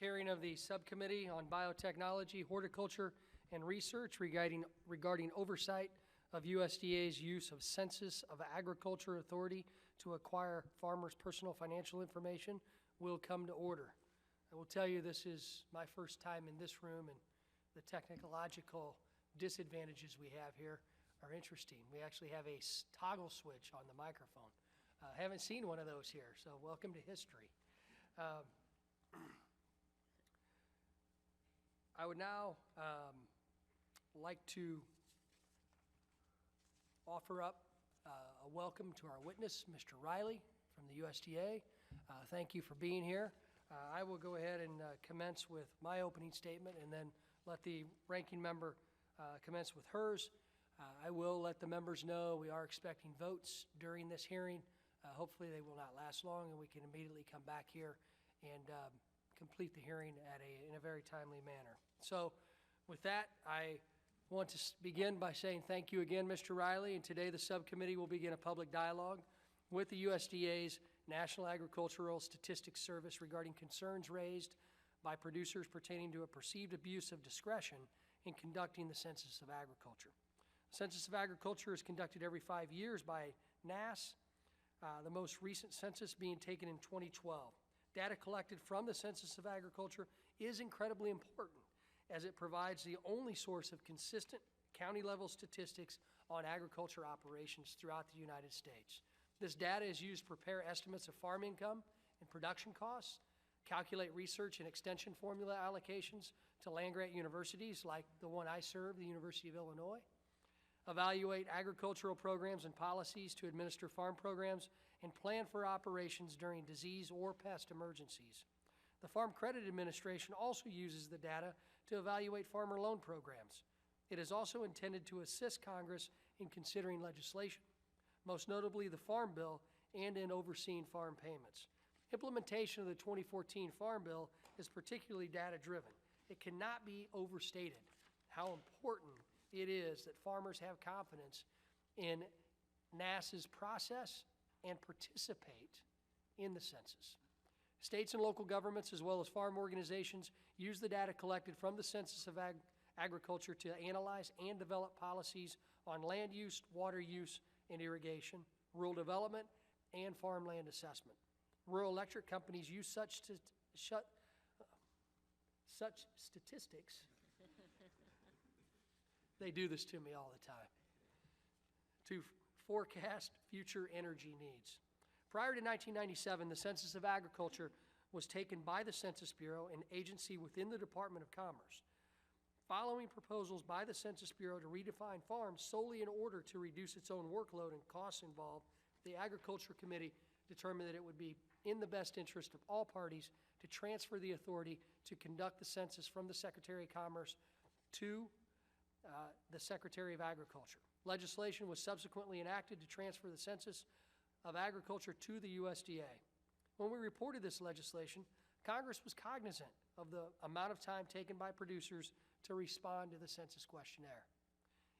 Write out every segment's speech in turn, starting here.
Hearing of the Subcommittee on Biotechnology, Horticulture, and Research regarding oversight of USDA's use of Census of Agriculture authority to acquire farmers' personal financial information will come to order. I will tell you this is my first time in this room, and the technological disadvantages we have here are interesting. We actually have a toggle switch on the microphone. Haven't seen one of those here, so welcome to history. I would now like to offer up a welcome to our witness, Mr. Riley from the USDA. Thank you for being here. I will go ahead and commence with my opening statement and then let the ranking member commence with hers. I will let the members know we are expecting votes during this hearing. Hopefully they will not last long and we can immediately come back here and complete the hearing in a very timely manner. So with that, I want to begin by saying thank you again, Mr. Riley, and today the subcommittee will begin a public dialogue with the USDA's National Agricultural Statistics Service regarding concerns raised by producers pertaining to a perceived abuse of discretion in conducting the Census of Agriculture. The Census of Agriculture is conducted every 5 years by NASS, the most recent census being taken in 2012. Data collected from the Census of Agriculture is incredibly important as it provides the only source of consistent county-level statistics on agriculture operations throughout the United States. This data is used to prepare estimates of farm income and production costs, calculate research and extension formula allocations to land-grant universities like the one I serve, the University of Illinois, evaluate agricultural programs and policies to administer farm programs, and plan for operations during disease or pest emergencies. The Farm Credit Administration also uses the data to evaluate farmer loan programs. It is also intended to assist Congress in considering legislation, most notably the Farm Bill, and in overseeing farm payments. Implementation of the 2014 Farm Bill is particularly data-driven. It cannot be overstated how important it is that farmers have confidence in NASS's process and participate in the census. States and local governments, as well as farm organizations, use the data collected from the Census of Agriculture to analyze and develop policies on land use, water use, and irrigation, rural development, and farmland assessment. Rural electric companies use such statistics. They do this to me all the time, to forecast future energy needs. Prior to 1997, the Census of Agriculture was taken by the Census Bureau, an agency within the Department of Commerce. Following proposals by the Census Bureau to redefine farms solely in order to reduce its own workload and costs involved, the Agriculture Committee determined that it would be in the best interest of all parties to transfer the authority to conduct the census from the Secretary of Commerce to the Secretary of Agriculture. Legislation was subsequently enacted to transfer the Census of Agriculture to the USDA. When we reported this legislation, Congress was cognizant of the amount of time taken by producers to respond to the census questionnaire.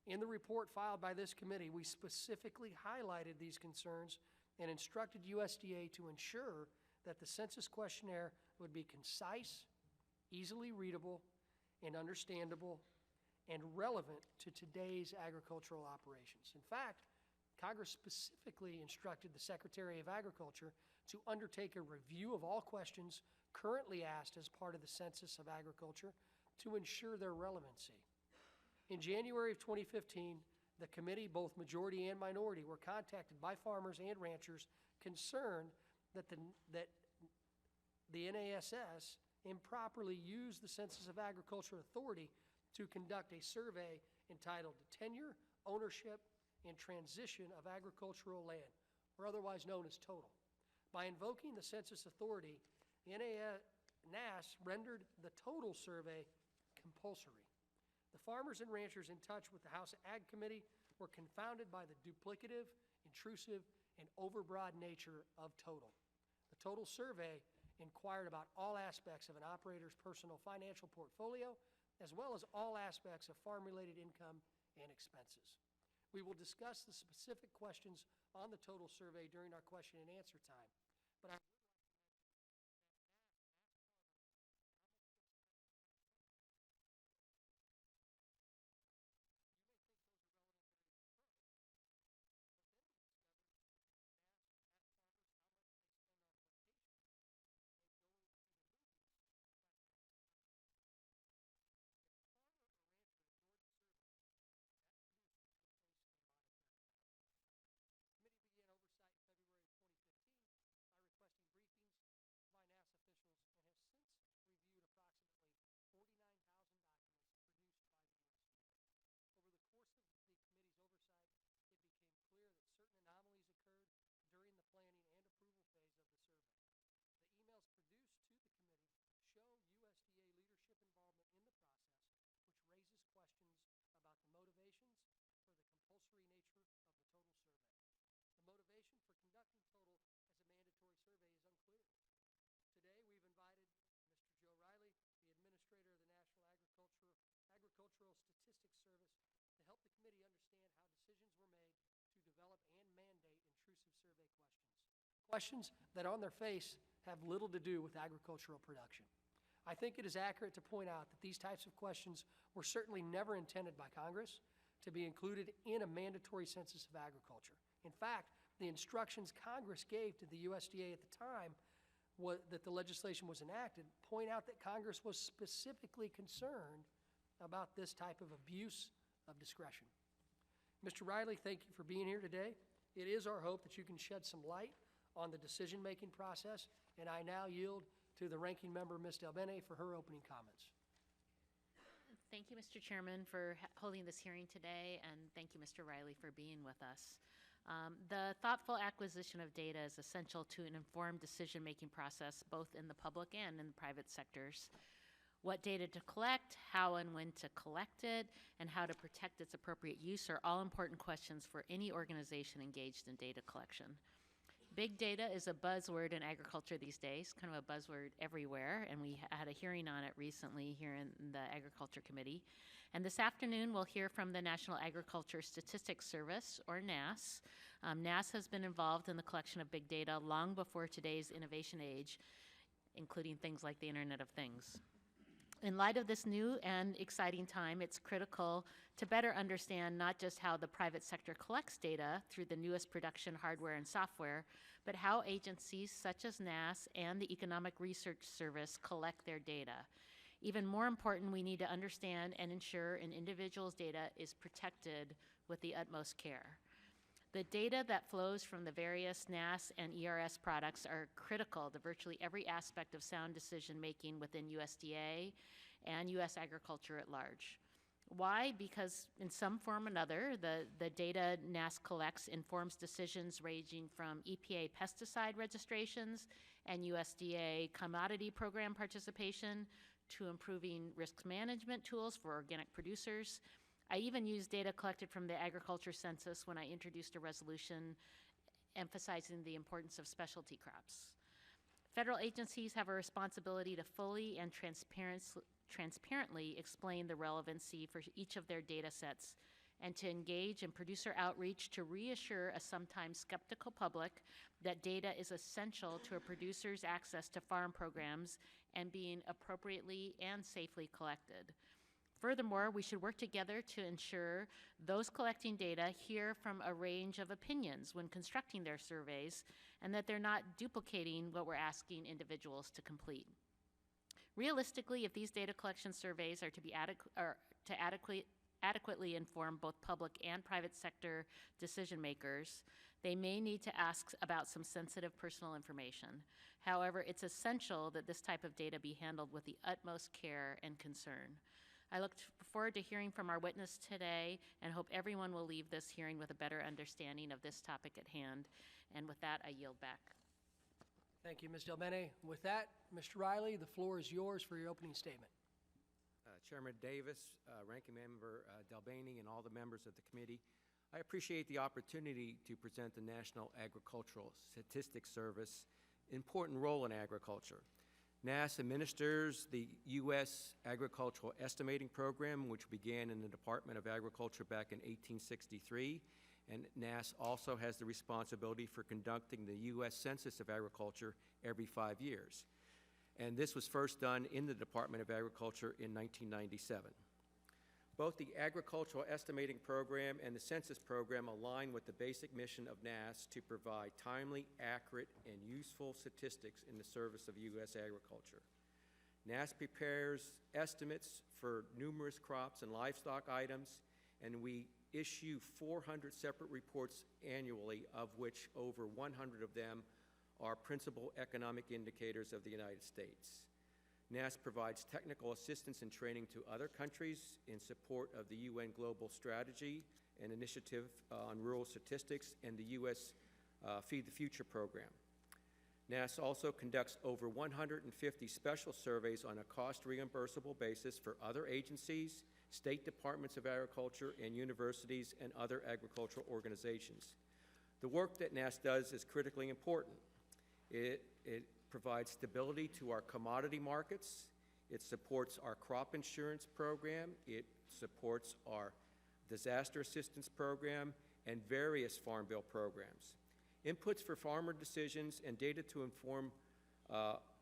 In the report filed by this committee, we specifically highlighted these concerns and instructed USDA to ensure that the census questionnaire would be concise, easily readable, and understandable, and relevant to today's agricultural operations. In fact, Congress specifically instructed the Secretary of Agriculture to undertake a review of all questions currently asked as part of the Census of Agriculture to ensure their relevancy. In January of 2015, the committee, both majority and minority, were contacted by farmers and ranchers concerned that the NASS improperly used the Census of Agriculture authority to conduct a survey entitled Tenure, Ownership, and Transition of Agricultural Land, or otherwise known as TOTAL. By invoking the census authority, NASS rendered the TOTAL survey compulsory. The farmers and ranchers in touch with the House Ag Committee were confounded by the duplicative, intrusive, and overbroad nature of TOTAL. The TOTAL survey inquired about all aspects of an operator's personal financial portfolio, as well as all aspects of farm-related income and expenses. We will discuss the specific questions on the TOTAL survey during our question and answer time, but I would like to mention that questions that on their face have little to do with agricultural production. I think it is accurate to point out that these types of questions were certainly never intended by Congress to be included in a mandatory census of agriculture. In fact, the instructions Congress gave to the USDA at the time that the legislation was enacted point out that Congress was specifically concerned about this type of abuse of discretion. Mr. Riley, thank you for being here today. It is our hope that you can shed some light on the decision-making process, and I now yield to the ranking member, Ms. Del Bene, for her opening comments. Thank you, Mr. Chairman, for holding this hearing today, and thank you, Mr. Riley, for being with us. The thoughtful acquisition of data is essential to an informed decision-making process, both in the public and in the private sectors. What data to collect, how and when to collect it, and how to protect its appropriate use are all important questions for any organization engaged in data collection. Big data is a buzzword in agriculture these days, kind of a buzzword everywhere, and we had a hearing on it recently here in the Agriculture Committee. And this afternoon, we'll hear from the National Agriculture Statistics Service, or NASS. NASS has been involved in the collection of big data long before today's innovation age, including things like the Internet of Things. In light of this new and exciting time, it's critical to better understand not just how the private sector collects data through the newest production hardware and software, but how agencies such as NASS and the Economic Research Service collect their data. Even more important, we need to understand and ensure an individual's data is protected with the utmost care. The data that flows from the various NASS and ERS products are critical to virtually every aspect of sound decision-making within USDA and U.S. agriculture at large. Why? Because in some form or another, the data NASS collects informs decisions ranging from EPA pesticide registrations and USDA commodity program participation to improving risk management tools for organic producers. I even used data collected from the agriculture census when I introduced a resolution emphasizing the importance of specialty crops. Federal agencies have a responsibility to fully and transparently explain the relevancy for each of their data sets and to engage in producer outreach to reassure a sometimes skeptical public that data is essential to a producer's access to farm programs and being appropriately and safely collected. Furthermore, we should work together to ensure those collecting data hear from a range of opinions when constructing their surveys and that they're not duplicating what we're asking individuals to complete. Realistically, if these data collection surveys are to be adequately inform both public and private sector decision makers, they may need to ask about some sensitive personal information. However, it's essential that this type of data be handled with the utmost care and concern. I look forward to hearing from our witness today and hope everyone will leave this hearing with a better understanding of this topic at hand. And with that, I yield back. Thank you, Ms. Del Bene. With that, Mr. Riley, the floor is yours for your opening statement. Chairman Davis, Ranking Member Del Bene, and all the members of the committee, I appreciate the opportunity to present the National Agricultural Statistics Service important role in agriculture. NASS administers the U.S. Agricultural Estimating Program, which began in the Department of Agriculture back in 1863, and NASS also has the responsibility for conducting the U.S. Census of Agriculture every 5 years. And this was first done in the Department of Agriculture in 1997. Both the Agricultural Estimating Program and the Census Program align with the basic mission of NASS to provide timely, accurate, and useful statistics in the service of U.S. agriculture. NASS prepares estimates for numerous crops and livestock items, and we issue 400 separate reports annually, of which over 100 of them are principal economic indicators of the United States. NASS provides technical assistance and training to other countries in support of the UN Global Strategy and Initiative on Rural Statistics and the U.S. Feed the Future program. NASS also conducts over 150 special surveys on a cost-reimbursable basis for other agencies, state departments of agriculture, and universities and other agricultural organizations. The work that NASS does is critically important. It provides stability to our commodity markets. It supports our crop insurance program. It supports our disaster assistance program and various farm bill programs. inputs for farmer decisions, and data to inform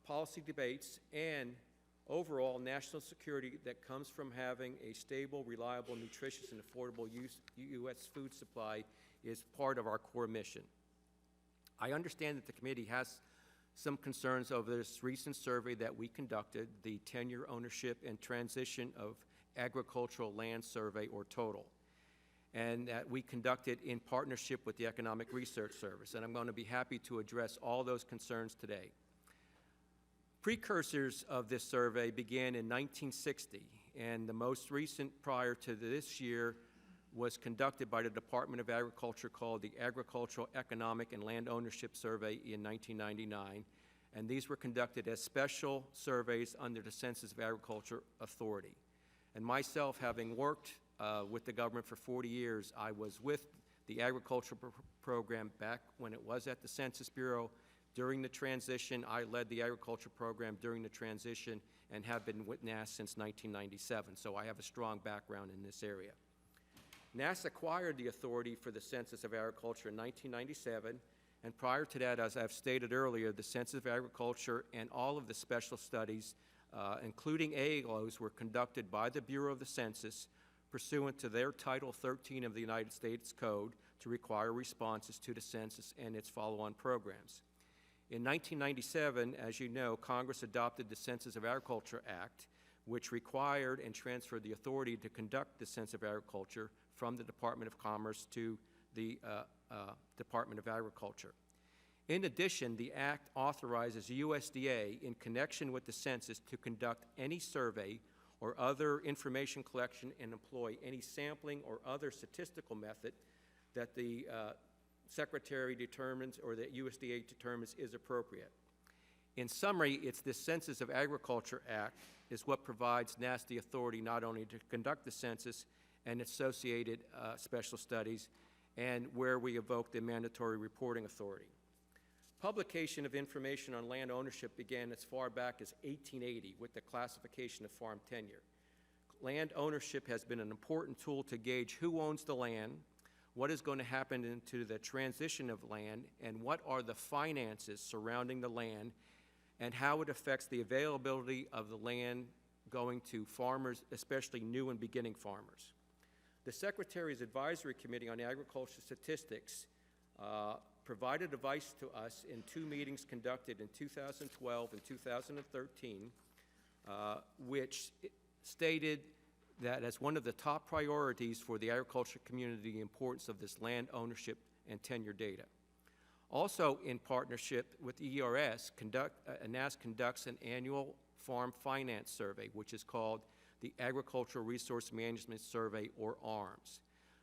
policy debates, and overall national security that comes from having a stable, reliable, nutritious, and affordable U.S. food supply is part of our core mission. I understand that the committee has some concerns over this recent survey that we conducted, the Tenure, Ownership, and Transition of Agricultural Land Survey, or TOTAL, and that we conducted in partnership with the Economic Research Service, and I'm going to be happy to address all those concerns today. Precursors of this survey began in 1960, and the most recent prior to this year was conducted by the Department of Agriculture, called the Agricultural Economic and Land Ownership Survey in 1999, and these were conducted as special surveys under the Census of Agriculture Authority. And myself, having worked with the government for 40 years, I was with the agricultural program back when it was at the Census Bureau. During the transition, I led the agriculture program during the transition and have been with NASS since 1997, so I have a strong background in this area. NASS acquired the authority for the Census of Agriculture in 1997, and prior to that, as I've stated earlier, the Census of Agriculture and all of the special studies, including AALOs, were conducted by the Bureau of the Census pursuant to their Title 13 of the United States Code to require responses to the census and its follow-on programs. In 1997, as you know, Congress adopted the Census of Agriculture Act, which required and transferred the authority to conduct the Census of Agriculture from the Department of Commerce to the Department of Agriculture. In addition, the Act authorizes USDA, in connection with the census, to conduct any survey or other information collection and employ any sampling or other statistical method that the Secretary determines or that USDA determines is appropriate. In summary, it's the Census of Agriculture Act is what provides NASS the authority not only to conduct the census and associated special studies, and where we evoke the mandatory reporting authority. Publication of information on land ownership began as far back as 1880 with the classification of farm tenure. Land ownership has been an important tool to gauge who owns the land, what is going to happen into the transition of land, and what are the finances surrounding the land, and how it affects the availability of the land going to farmers, especially new and beginning farmers. The Secretary's Advisory Committee on Agricultural Statistics provided advice to us in two meetings conducted in 2012 and 2013, which stated that as one of the top priorities for the agriculture community, the importance of this land ownership and tenure data. Also, in partnership with ERS, NASS conducts an annual farm finance survey, which is called the Agricultural Resource Management Survey, or ARMS.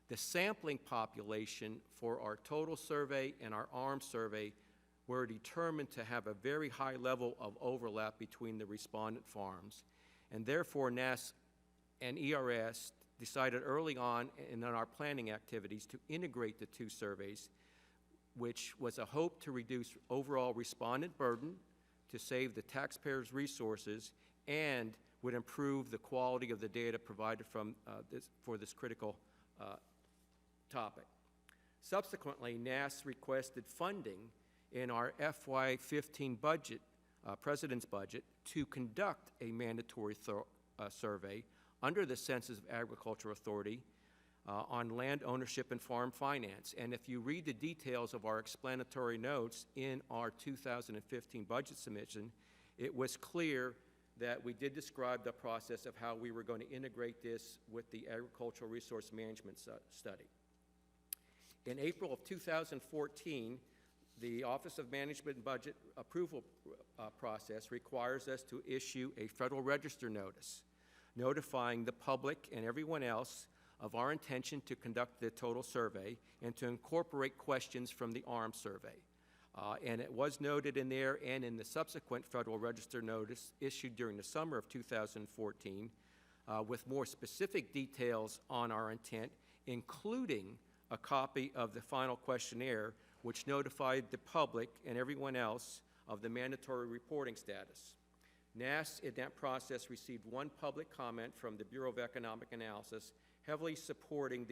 The sampling population for our total survey and our ARMS survey were determined to have a very high level of overlap between the respondent farms, and therefore NASS and ERS decided early on in our planning activities to integrate the two surveys, which was a hope to reduce overall respondent burden, to save the taxpayers' resources, and would improve the quality of the data provided from for this critical topic. Subsequently, NASS requested funding in our FY15 budget, President's budget, to conduct a mandatory survey under the Census of Agriculture Authority on land ownership and farm finance. And if you read the details of our explanatory notes in our 2015 budget submission, it was clear that we did describe the process of how we were going to integrate this with the Agricultural Resource Management study. In April of 2014, the Office of Management and Budget approval process requires us to issue a Federal Register notice notifying the public and everyone else of our intention to conduct the total survey and to incorporate questions from the ARMS survey. And it was noted in there and in the subsequent Federal Register notice issued during the summer of 2014 with more specific details on our intent, including a copy of the final questionnaire which notified the public and everyone else of the mandatory reporting status. NASS in that process received one public comment from the Bureau of Economic Analysis heavily supporting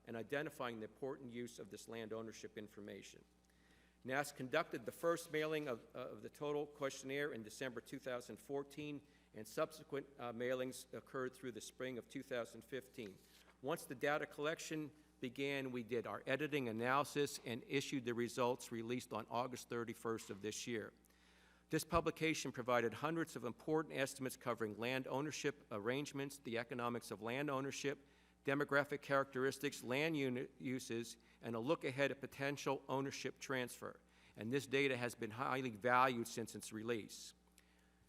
and identifying the important use of this land ownership information. NASS conducted the first mailing of the total questionnaire in December 2014, and subsequent mailings occurred through the spring of 2015. Once the data collection began, we did our editing analysis and issued the results released on August 31st of this year. This publication provided hundreds of important estimates covering land ownership arrangements, the economics of land ownership, demographic characteristics, land uses, and a look ahead at potential ownership transfer. And this data has been highly valued since its release.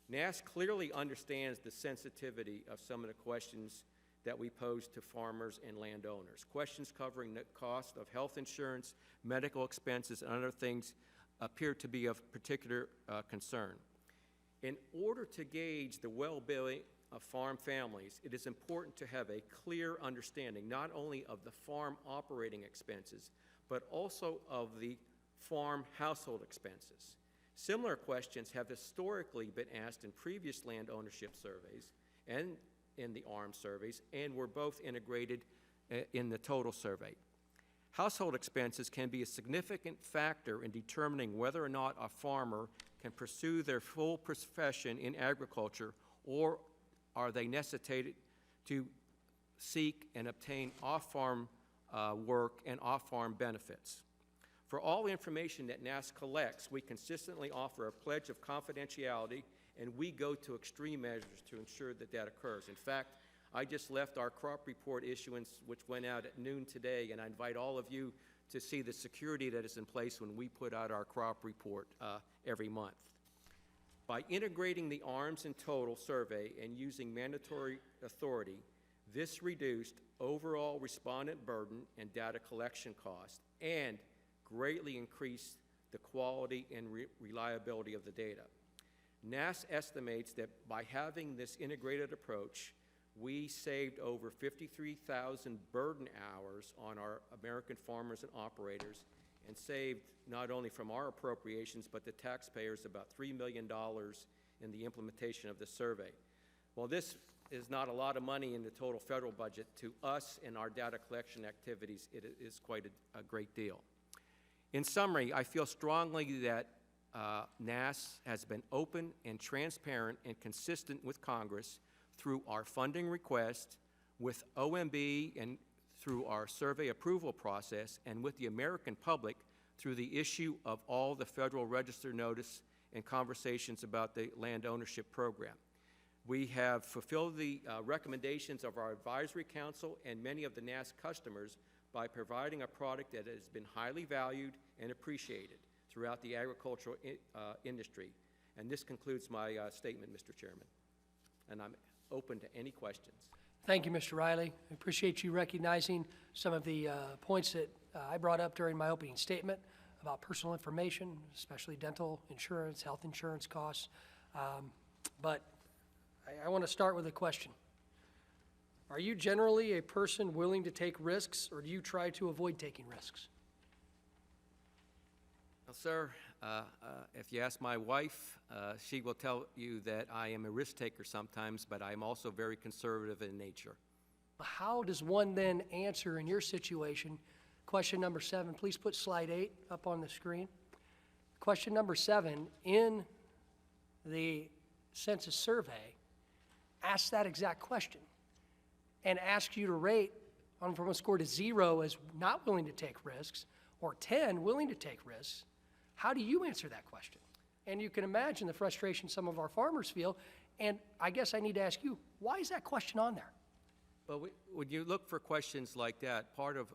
NASS clearly understands the sensitivity of some of the questions that we pose to farmers and landowners. Questions covering the cost of health insurance, medical expenses, and other things appear to be of particular concern. In order to gauge the well-being of farm families, it is important to have a clear understanding not only of the farm operating expenses, but also of the farm household expenses. Similar questions have historically been asked in previous land ownership surveys and in the ARM surveys, and were both integrated in the total survey. Household expenses can be a significant factor in determining whether or not a farmer can pursue their full profession in agriculture, or are they necessitated to seek and obtain off-farm work and off-farm benefits. For all the information that NASS collects, we consistently offer a pledge of confidentiality, and we go to extreme measures to ensure that that occurs. In fact, I just left our crop report issuance, which went out at noon today, and I invite all of you to see the security that is in place when we put out our crop report every month. By integrating the ARMS and total survey and using mandatory authority, this reduced overall respondent burden and data collection cost, and greatly increased the quality and reliability of the data. NASS estimates that by having this integrated approach, we saved over 53,000 burden hours on our American farmers and operators, and saved not only from our appropriations, but the taxpayers about $3 million in the implementation of the survey. While this is not a lot of money in the total federal budget, to us and our data collection activities, it is quite a great deal. In summary, I feel strongly that NASS has been open and transparent and consistent with Congress through our funding request, with OMB and through our survey approval process, and with the American public through the issue of all the Federal Register notice and conversations about the land ownership program. We have fulfilled the recommendations of our advisory council and many of the NASS customers by providing a product that has been highly valued and appreciated throughout the agricultural industry. And this concludes my statement, Mr. Chairman. And I'm open to any questions. Thank you, Mr. Riley. I appreciate you recognizing some of the points that I brought up during my opening statement about personal information, especially dental insurance, health insurance costs. But I want to start with a question. Are you generally a person willing to take risks, or do you try to avoid taking risks? Well, sir, if you ask my wife, she will tell you that I am a risk taker sometimes, but I'm also very conservative in nature. How does one then answer in your situation? Question number 7, please put slide 8 up on the screen. Question number 7, in the census survey, asks that exact question and asks you to rate from a score to 0 as not willing to take risks, or 10 willing to take risks. How do you answer that question? And you can imagine the frustration some of our farmers feel, and I guess I need to ask you, why is that question on there? Well, when you look for questions like that, part of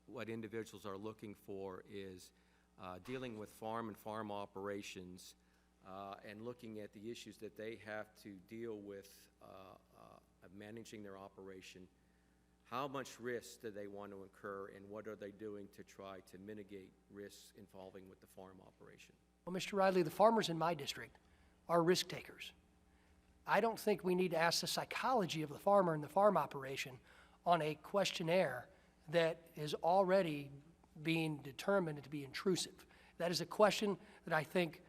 what individuals are looking for is dealing with farm and farm operations and looking at the issues that they have to deal with managing their operation. How much risk do they want to incur, and what are they doing to try to mitigate risks involving with the farm operation? Well, Mr. Riley, the farmers in my district are risk takers. I don't think we need to ask the psychology of the farmer and the farm operation on a questionnaire that is already being determined to be intrusive. That is a question that I think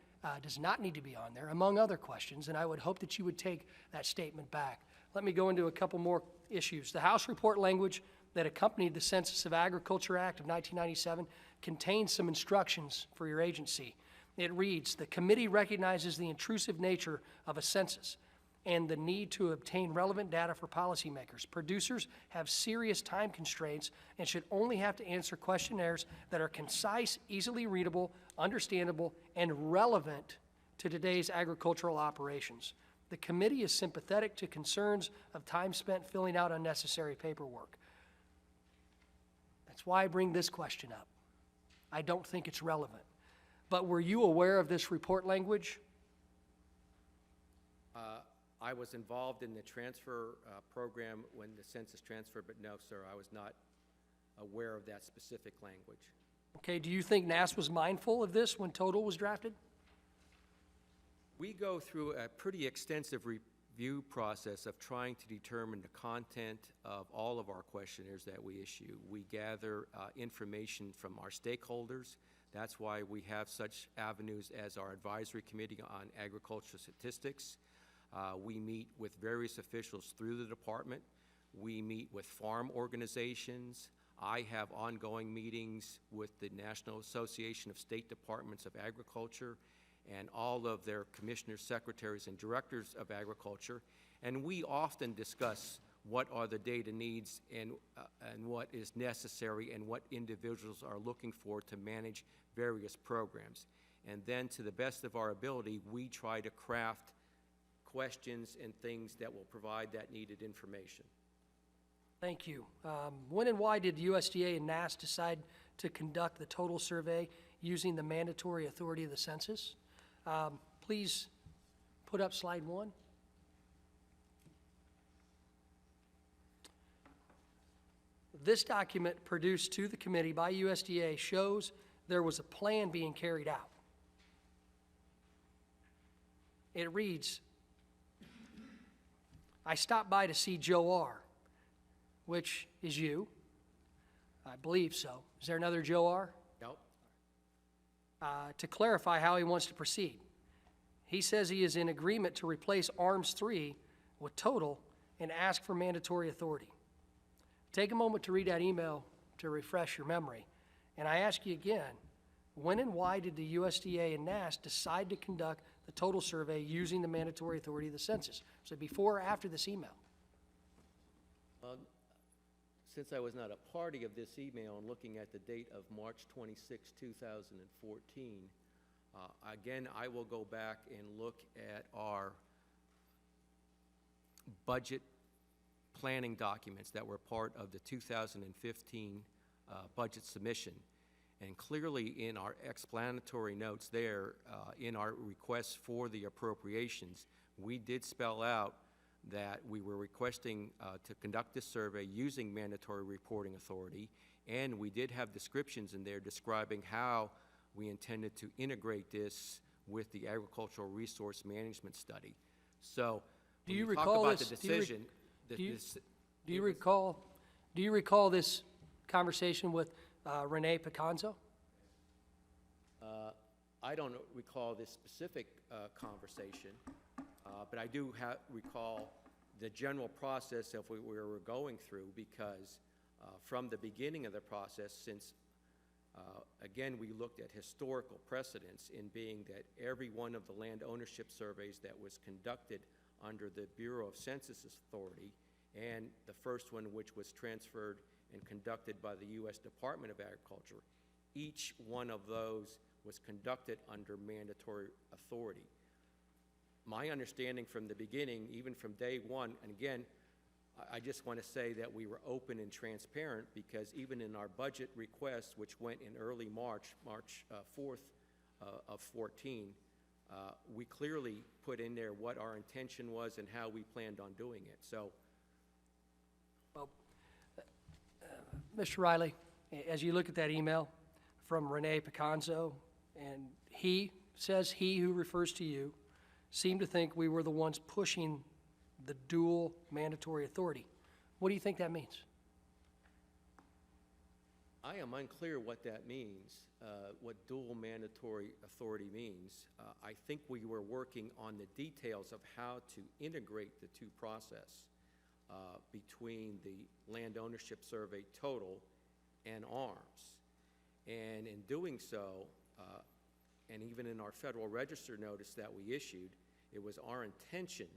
does not need to be on there, among other questions, and I would hope that you would take that statement back. Let me go into a couple more issues. The House report language that accompanied the Census of Agriculture Act of 1997 contains some instructions for your agency. It reads, "The committee recognizes the intrusive nature of a census and the need to obtain relevant data for policymakers. Producers have serious time constraints and should only have to answer questionnaires that are concise, easily readable, understandable, and relevant to today's agricultural operations. The committee is sympathetic to concerns of time spent filling out unnecessary paperwork." That's why I bring this question up. I don't think it's relevant. But were you aware of this report language? I was involved in the transfer program when the census transferred, but no, sir, I was not aware of that specific language. Okay, do you think NASS was mindful of this when total was drafted? We go through a pretty extensive review process of trying to determine the content of all of our questionnaires that we issue. We gather information from our stakeholders. That's why we have such avenues as our advisory committee on agricultural statistics. We meet with various officials through the department. We meet with farm organizations. I have ongoing meetings with the National Association of State Departments of Agriculture and all of their commissioners, secretaries, and directors of agriculture. And we often discuss what are the data needs and what is necessary and what individuals are looking for to manage various programs. And then, to the best of our ability, we try to craft questions and things that will provide that needed information. Thank you. When and why did USDA and NASS decide to conduct the total survey using the mandatory authority of the census? Please put up slide 1. This document produced to the committee by USDA shows there was a plan being carried out. It reads, "I stopped by to see Joe R., which is you. I believe so. Is there another Joe R.? Nope. To clarify how he wants to proceed. He says he is in agreement to replace ARMS 3 with total and ask for mandatory authority." Take a moment to read that email to refresh your memory. And I ask you again, when and why did the USDA and NASS decide to conduct the total survey using the mandatory authority of the census? So before or after this email? Well, since I was not a party of this email and looking at the date of March 26, 2014, again, I will go back and look at our budget planning documents that were part of the 2015 budget submission. And clearly in our explanatory notes there, in our requests for the appropriations, we did spell out that we were requesting to conduct this survey using mandatory reporting authority, and we did have descriptions in there describing how we intended to integrate this with the agricultural resource management study. So Do when you we talk recall about this? the decision, Do you recall this conversation with Renee Picanzo? I don't recall this specific conversation, but I do recall the general process of what we were going through, because from the beginning of the process, since again, we looked at historical precedents in being that every one of the land ownership surveys that was conducted under the Bureau of Census Authority, and the first one which was transferred and conducted by the U.S. Department of Agriculture, each one of those was conducted under mandatory authority. My understanding from the beginning, even from day one, and again, I just want to say that we were open and transparent, because even in our budget request, which went in early March 4th of 14, we clearly put in there what our intention was and how we planned on doing it. So, well, Mr. Riley, as you look at that email from Renee Picanzo, and he says he who refers to you seemed to think we were the ones pushing the dual mandatory authority. What do you think that means? I am unclear what that means, what dual mandatory authority means. I think we were working on the details of how to integrate the two process between the land ownership survey total and ARMS. And in doing so, and even in our Federal Register notice that we issued, it was our intention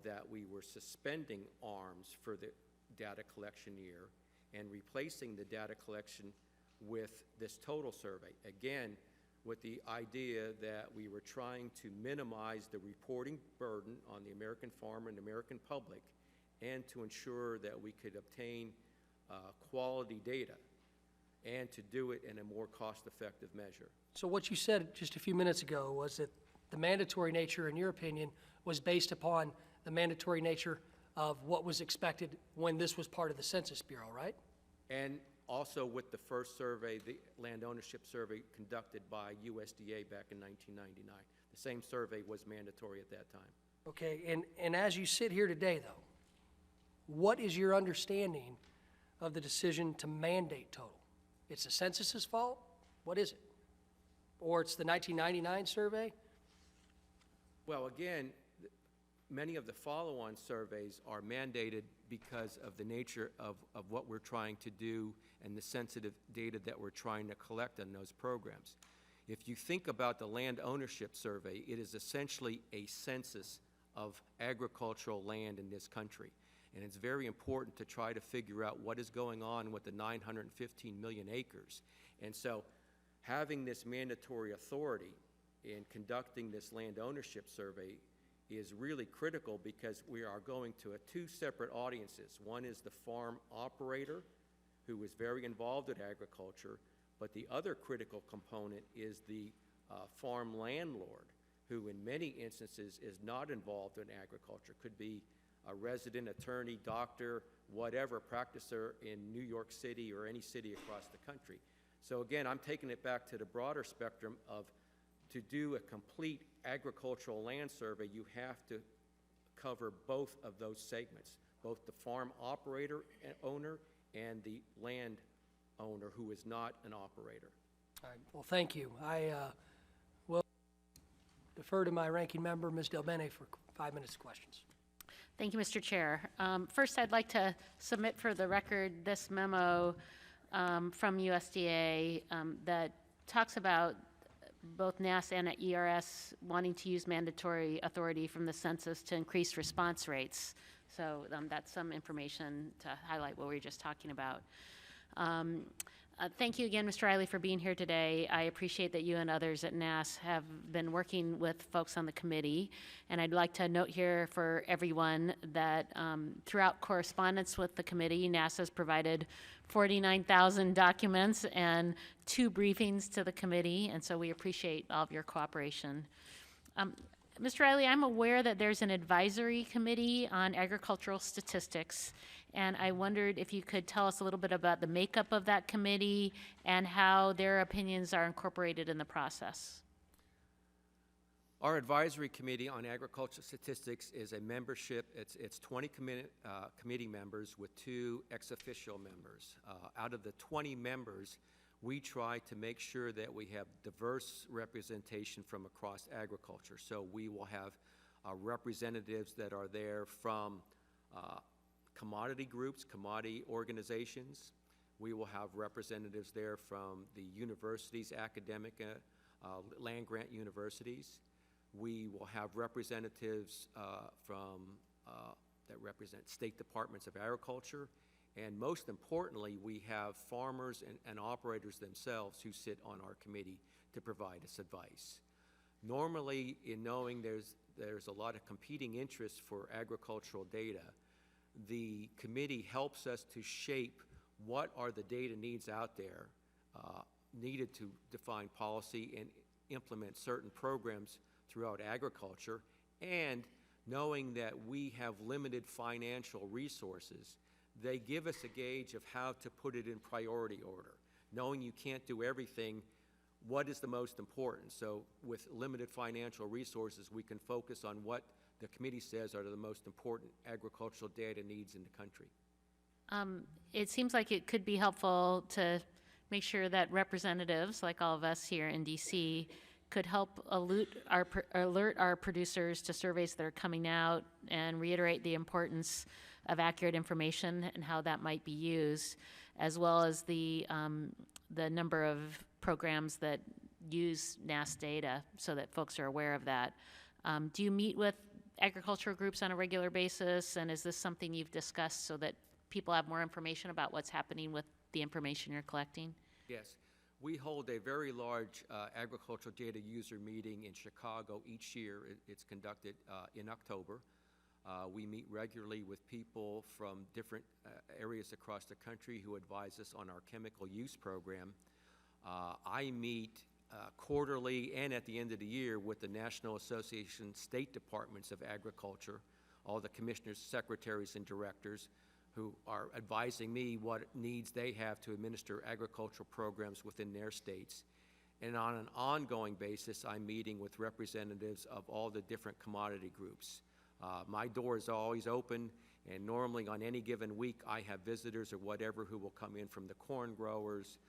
that we were suspending ARMS for the data collection year and replacing the data collection with this total survey. Again, with the idea that we were trying to minimize the reporting burden on the American farmer and American public, and to ensure that we could obtain quality data, and to do it in a more cost-effective measure. So what you said just a few minutes ago was that the mandatory nature, in your opinion, was based upon the mandatory nature of what was expected when this was part of the Census Bureau, right? And also with the first survey, the land ownership survey conducted by USDA back in 1999. The same survey was mandatory at that time. Okay, and as you sit here today, though, what is your understanding of the decision to mandate total? It's the census's fault? What is it? Or it's the 1999 survey? Well, again, many of the follow-on surveys are mandated because of the nature of what we're trying to do and the sensitive data that we're trying to collect on those programs. If you think about the land ownership survey, it is essentially a census of agricultural land in this country. And it's very important to try to figure out what is going on with the 915 million acres. And so having this mandatory authority in conducting this land ownership survey is really critical, because we are going to two separate audiences. One is the farm operator, who is very involved in agriculture, but the other critical component is the farm landlord, who in many instances is not involved in agriculture. Could be a resident, attorney, doctor, whatever, practicer in New York City or any city across the country. So again, I'm taking it back to the broader spectrum of, to do a complete agricultural land survey, you have to cover both of those segments, both the farm operator and owner and the land owner who is not an operator. All right, well, thank you. I will defer to my ranking member, Ms. Delbene, for 5 minutes of questions. Thank you, Mr. Chair. First, I'd like to submit for the record this memo from USDA that talks about both NASS and ERS wanting to use mandatory authority from the census to increase response rates. So that's some information to highlight what we were just talking about. Thank you again, Mr. Riley, for being here today. I appreciate that you and others at NASS have been working with folks on the committee. And I'd like to note here for everyone that throughout correspondence with the committee, NASS has provided 49,000 documents and 2 briefings to the committee. And so we appreciate all of your cooperation. Mr. Riley, I'm aware that there's an advisory committee on agricultural statistics, and I wondered if you could tell us a little bit about the makeup of that committee and how their opinions are incorporated in the process. Our advisory committee on agricultural statistics is a membership. It's 20 committee members with 2 ex officio members. Out of the 20 members, we try to make sure that we have diverse representation from across agriculture. So we will have representatives that are there from commodity groups, commodity organizations. We will have representatives there from the universities, academic, land-grant universities. We will have representatives that represent state departments of agriculture. And most importantly, we have farmers and operators themselves who sit on our committee to provide us advice. Normally, in knowing there's a lot of competing interests for agricultural data, the committee helps us to shape what are the data needs out there needed to define policy and implement certain programs throughout agriculture, and knowing that we have limited financial resources, they give us a gauge of how to put it in priority order. Knowing you can't do everything, what is the most important? So with limited financial resources, we can focus on what the committee says are the most important agricultural data needs in the country. It seems like it could be helpful to make sure that representatives, like all of us here in DC, could help alert our producers to surveys that are coming out and reiterate the importance of accurate information and how that might be used, as well as the the number of programs that use NAS data so that folks are aware of that. Do you meet with agricultural groups on a regular basis, and is this something you've discussed so that people have more information about what's happening with the information you're collecting? Yes. We hold a very large agricultural data user meeting in Chicago each year. It's conducted in October. We meet regularly with people from different areas across the country who advise us on our chemical use program. I meet quarterly and at the end of the year with the National Association State Departments of Agriculture, all the commissioners, secretaries, and directors who are advising me what needs they have to administer agricultural programs within their states. And on an ongoing basis, I'm meeting with representatives of all the different commodity groups. My door is always open, and normally on any given week, I have visitors or whatever who will come in from the corn growers,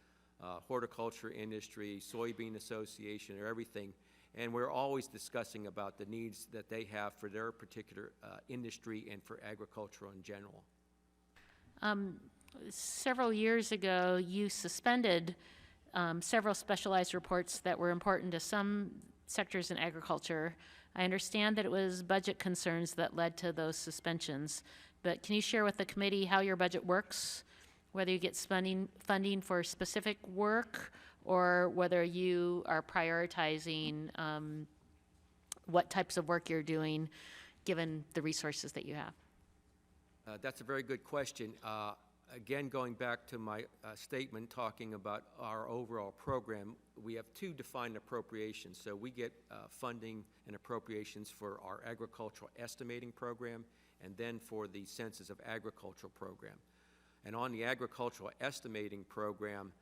horticulture industry, soybean association, or everything. And we're always discussing about the needs that they have for their particular industry and for agriculture in general. Several years ago, you suspended several specialized reports that were important to some sectors in agriculture. I understand that it was budget concerns that led to those suspensions, but can you share with the committee how your budget works, whether you get funding for specific work, or whether you are prioritizing what types of work you're doing given the resources that you have? That's a very good question. Again, going back to my statement talking about our overall program, we have two defined appropriations. So we get funding and appropriations for our agricultural estimating program and then for the Census of Agriculture program. And on the agricultural estimating program,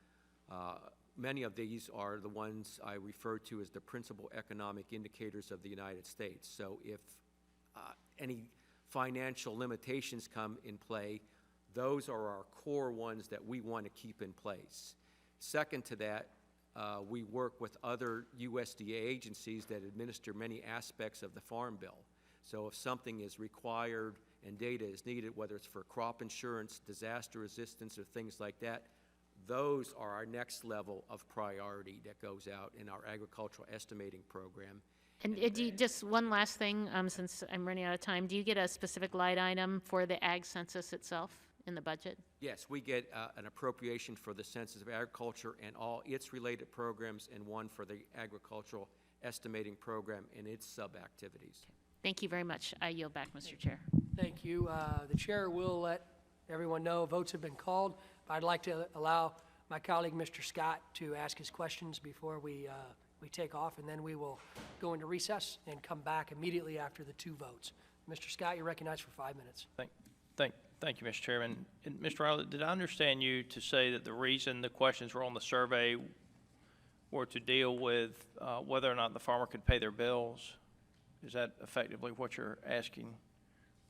many of these are the ones I refer to as the principal economic indicators of the United States. So if any financial limitations come in play, those are our core ones that we want to keep in place. Second to that, we work with other USDA agencies that administer many aspects of the Farm Bill. So if something is required and data is needed, whether it's for crop insurance, disaster resistance, or things like that, those are our next level of priority that goes out in our agricultural estimating program. And do you, just one last thing, since I'm running out of time, do you get a specific line item for the ag census itself in the budget? Yes, we get an appropriation for the Census of Agriculture and all its related programs, and one for the agricultural estimating program and its sub-activities. Thank you very much. I yield back, Mr. Chair. Thank you. The chair will let everyone know votes have been called. I'd like to allow my colleague, Mr. Scott, to ask his questions before we take off, and then we will go into recess and come back immediately after the two votes. Mr. Scott, you're recognized for 5 minutes. Thank you, Mr. Chairman. And Mr. Riley, did I understand you to say that the reason the questions were on the survey were to deal with whether or not the farmer could pay their bills? Is that effectively what you're asking?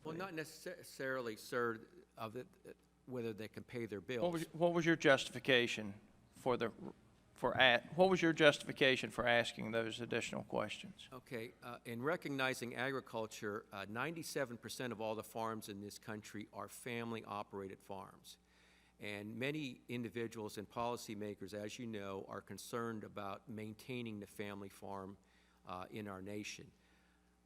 Well, not necessarily, sir, of it, whether they can pay their bills. What was your justification for what was your justification for asking those additional questions? Okay, in recognizing agriculture, 97% of all the farms in this country are family-operated farms. And many individuals and policymakers, as you know, are concerned about maintaining the family farm in our nation.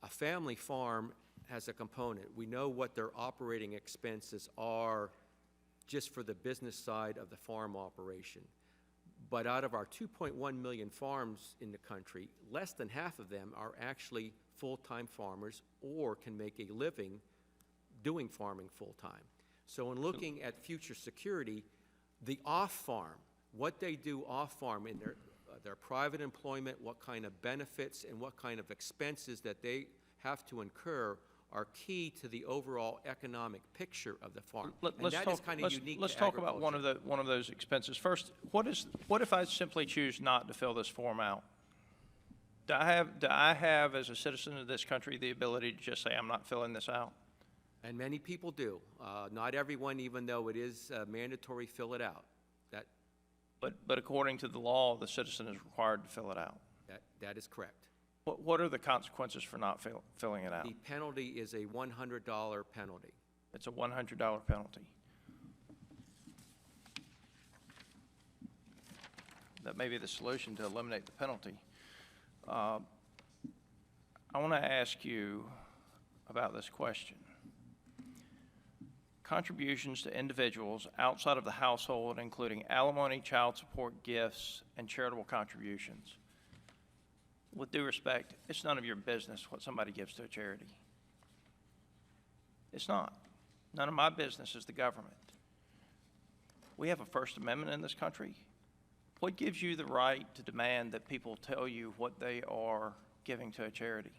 A family farm has a component. We know what their operating expenses are just for the business side of the farm operation. But out of our 2.1 million farms in the country, less than half of them are actually full-time farmers or can make a living doing farming full-time. So in looking at future security, the off-farm, what they do off-farm in their private employment, what kind of benefits and what kind of expenses that they have to incur are key to the overall economic picture of the farm. Let's talk about one of those expenses. First, what if I simply choose not to fill this form out? Do I have, as a citizen of this country, the ability to just say, I'm not filling this out? And many people do. Not everyone, even though it is mandatory, fill it out. But according to the law, the citizen is required to fill it out. That is correct. What are the consequences for not filling it out? The penalty is a $100 penalty. It's a $100 penalty. that may be the solution to eliminate the penalty. I want to ask you about this question. Contributions to individuals outside of the household, including alimony, child support, gifts, and charitable contributions. With due respect, it's none of your business what somebody gives to a charity. It's not. None of my business is the government. We have a First Amendment in this country. What gives you the right to demand that people tell you what they are giving to a charity?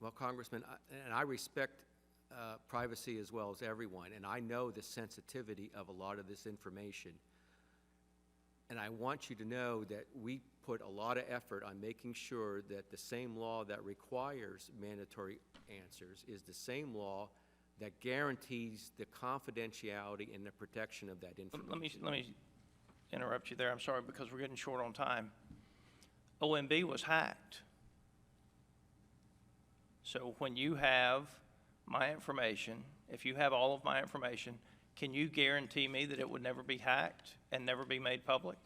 Well, Congressman, I respect privacy as well as everyone, and I know the sensitivity of a lot of this information. And I want you to know that we put a lot of effort on making sure that the same law that requires mandatory answers is the same law that guarantees the confidentiality and the protection of that information. Let me interrupt you there. I'm sorry, because we're getting short on time. OMB was hacked. So when you have my information, if you have all of my information, can you guarantee me that it would never be hacked and never be made public?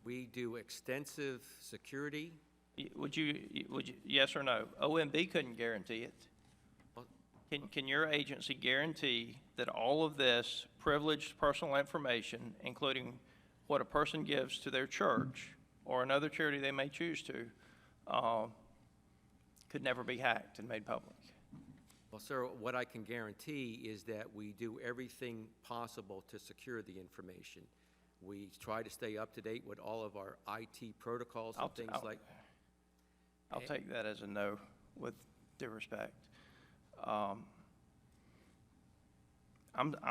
We do extensive security. Would you, yes or no? OMB couldn't guarantee it. Can your agency guarantee that all of this privileged personal information, including what a person gives to their church or another charity they may choose to, could never be hacked and made public? Well, sir, what I can guarantee is that we do everything possible to secure the information. We try to stay up to date with all of our IT protocols and things like. I'll take that as a no, with due respect. I'm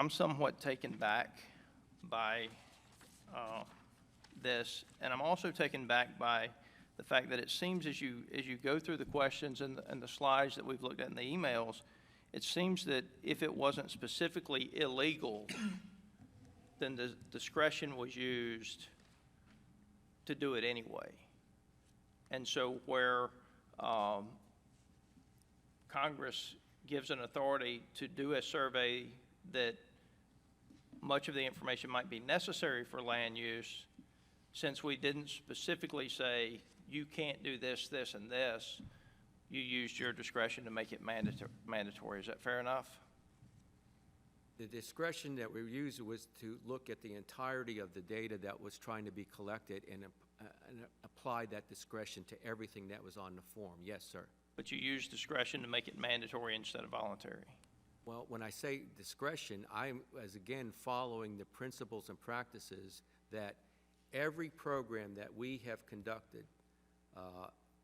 somewhat taken back by this, and I'm also taken back by the fact that it seems as you go through the questions and the slides that we've looked at in the emails, it seems that if it wasn't specifically illegal, then the discretion was used to do it anyway. And so where Congress gives an authority to do a survey that much of the information might be necessary for land use, since we didn't specifically say you can't do this, this, and this, you used your discretion to make it mandatory. Is that fair enough? The discretion that we used was to look at the entirety of the data that was trying to be collected and apply that discretion to everything that was on the form. Yes, sir. But you used discretion to make it mandatory instead of voluntary. Well, when I say discretion, I'm, as again, following the principles and practices that every program that we have conducted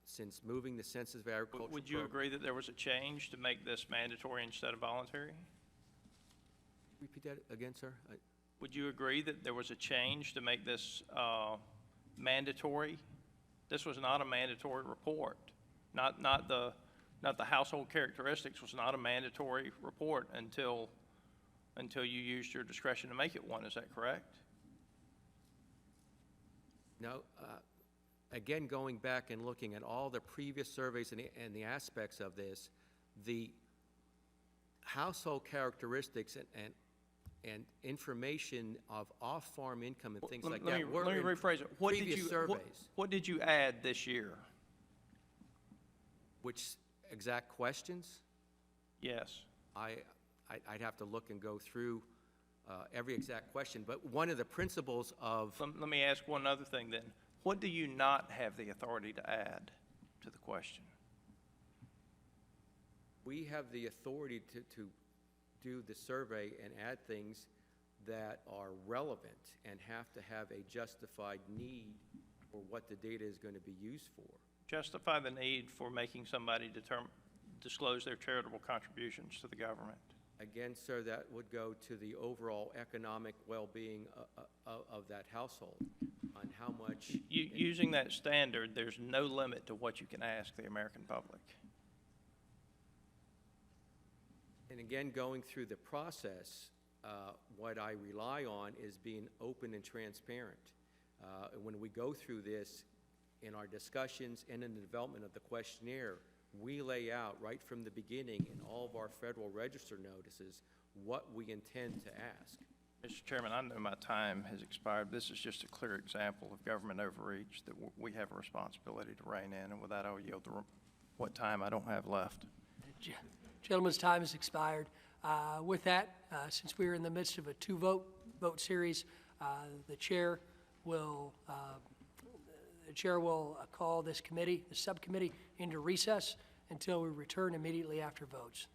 since moving the Census of Agriculture. Would you agree that there was a change to make this mandatory instead of voluntary? Repeat that again, sir. Would you agree that there was a change to make this mandatory? This was not a mandatory report. Not the household characteristics was not a mandatory report until you used your discretion to make it one. Is that correct? No. Again, going back and looking at all the previous surveys and the aspects of this, the household characteristics and information of off-farm income and things like that were let me rephrase it. Previous surveys. What did you add this year? Which exact questions? Yes. I'd have to look and go through every exact question, but one of the principles of... Let me ask one other thing then. What do you not have the authority to add to the question? We have the authority to do the survey and add things that are relevant and have to have a justified need for what the data is going to be used for. Justify the need for making somebody disclose their charitable contributions to the government. Again, sir, that would go to the overall economic well-being of that household on how much... Using that standard, there's no limit to what you can ask the American public. And again, going through the process, what I rely on is being open and transparent. When we go through this in our discussions and in the development of the questionnaire, we lay out right from the beginning in all of our Federal Register notices what we intend to ask. Mr. Chairman, I know my time has expired. This is just a clear example of government overreach that we have a responsibility to rein in, and with that, I'll yield what time I don't have left. Gentleman's time has expired. With that, since we are in the midst of a two-vote series, the chair will call this committee, the subcommittee, into recess until we return immediately after votes.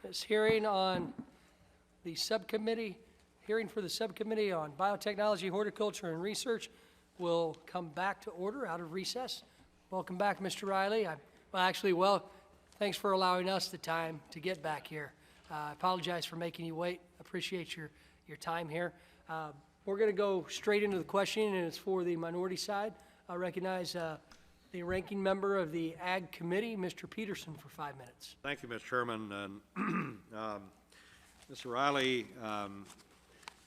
This hearing on the subcommittee, hearing for the Subcommittee on Biotechnology, Horticulture, and Research will come back to order out of recess. Welcome back, Mr. Riley. Thanks for allowing us the time to get back here. I apologize for making you wait. Appreciate your time here. We're going to go straight into the questioning, and it's for the minority side. I recognize the ranking member of the Ag Committee, Mr. Peterson, for 5 minutes. Thank you, Mr. Chairman. And, Mr. Riley,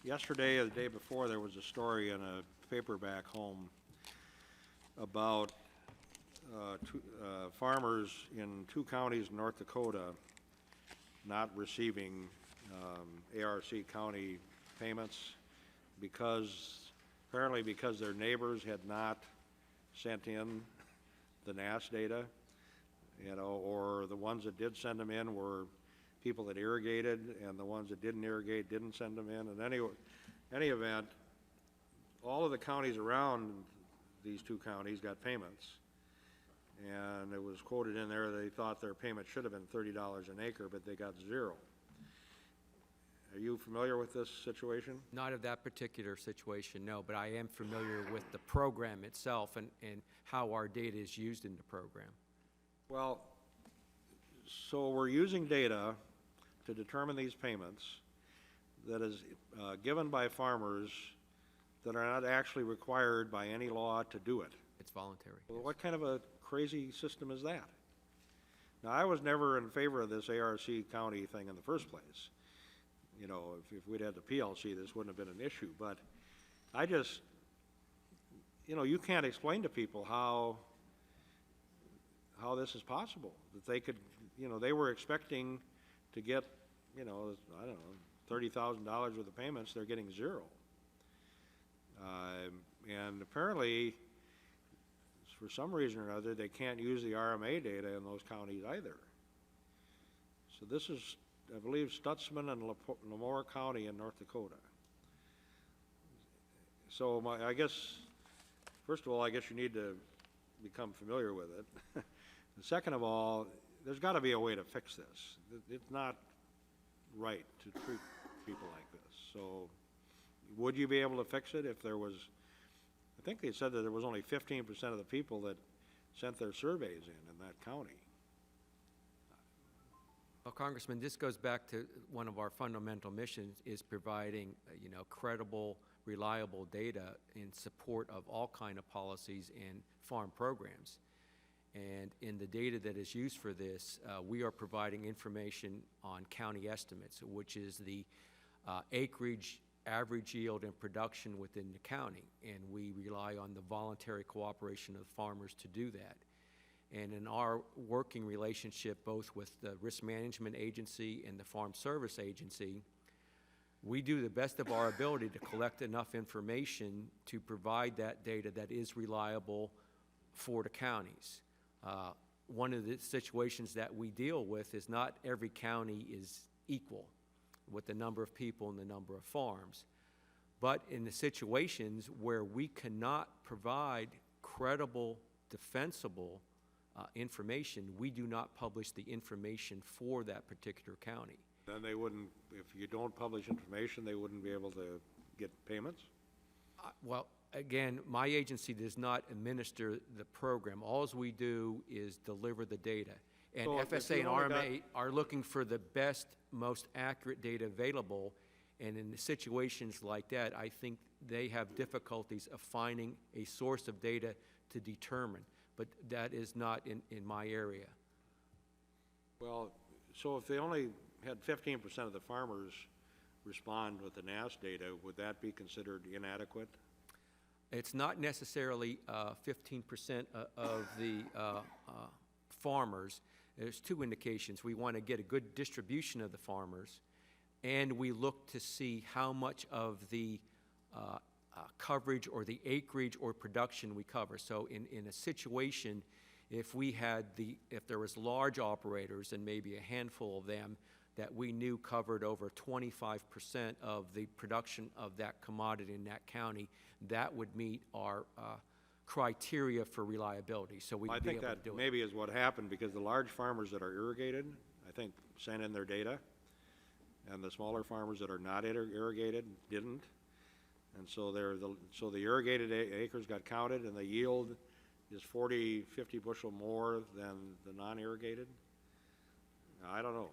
yesterday or the day before, there was a story in a paper back home about farmers in 2 counties in North Dakota not receiving ARC County payments apparently because their neighbors had not sent in the NAS data, or the ones that did send them in were people that irrigated, and the ones that didn't irrigate didn't send them in. In any event, all of the counties around these 2 counties got payments, and it was quoted in there they thought their payment should have been $30 an acre, but they got 0. Are you familiar with this situation? Not of that particular situation, no, but I am familiar with the program itself and how our data is used in the program. Well, so we're using data to determine these payments that is given by farmers that are not actually required by any law to do it. It's voluntary. Well, what kind of a crazy system is that? Now, I was never in favor of this ARC County thing in the first place. If we'd had the PLC, this wouldn't have been an issue. But I just, you can't explain to people how this is possible. That they could, they were expecting to get, I don't know, $30,000 worth of payments. They're getting 0. And apparently, for some reason or other, they can't use the RMA data in those counties either. So this is, I believe, Stutzman and Lamore County in North Dakota. So I guess, first of all, I guess you need to become familiar with it. And second of all, there's got to be a way to fix this. It's not right to treat people like this. So would you be able to fix it if there was, I think they said that there was only 15% of the people that sent their surveys in that county. Well, Congressman, this goes back to one of our fundamental missions is providing, credible, reliable data in support of all kind of policies and farm programs. And in the data that is used for this, we are providing information on county estimates, which is the acreage, average yield, and production within the county. And we rely on the voluntary cooperation of farmers to do that. And in our working relationship, both with the Risk Management Agency and the Farm Service Agency, we do the best of our ability to collect enough information to provide that data that is reliable for the counties. One of the situations that we deal with is not every county is equal with the number of people and the number of farms. But in the situations where we cannot provide credible, defensible information, we do not publish the information for that particular county. Then they wouldn't, if you don't publish information, they wouldn't be able to get payments? Well, again, my agency does not administer the program. All we do is deliver the data. And So FSA and RMA are looking for the best, most accurate data available. And in situations like that, I think they have difficulties of finding a source of data to determine. But that is not in my area. Well, so if they only had 15% of the farmers respond with the NAS data, would that be considered inadequate? It's not necessarily 15% of the farmers. There's 2 indications. We want to get a good distribution of the farmers, and we look to see how much of the coverage or the acreage or production we cover. So in a situation, if there was large operators and maybe a handful of them that we knew covered over 25% of the production of that commodity in that county, that would meet our criteria for reliability. So we would be able to do it. I think that maybe is what happened, because the large farmers that are irrigated, I think, sent in their data, and the smaller farmers that are not irrigated didn't. And so so the irrigated acres got counted, and the yield is 40, 50 bushel more than the non-irrigated. I don't know.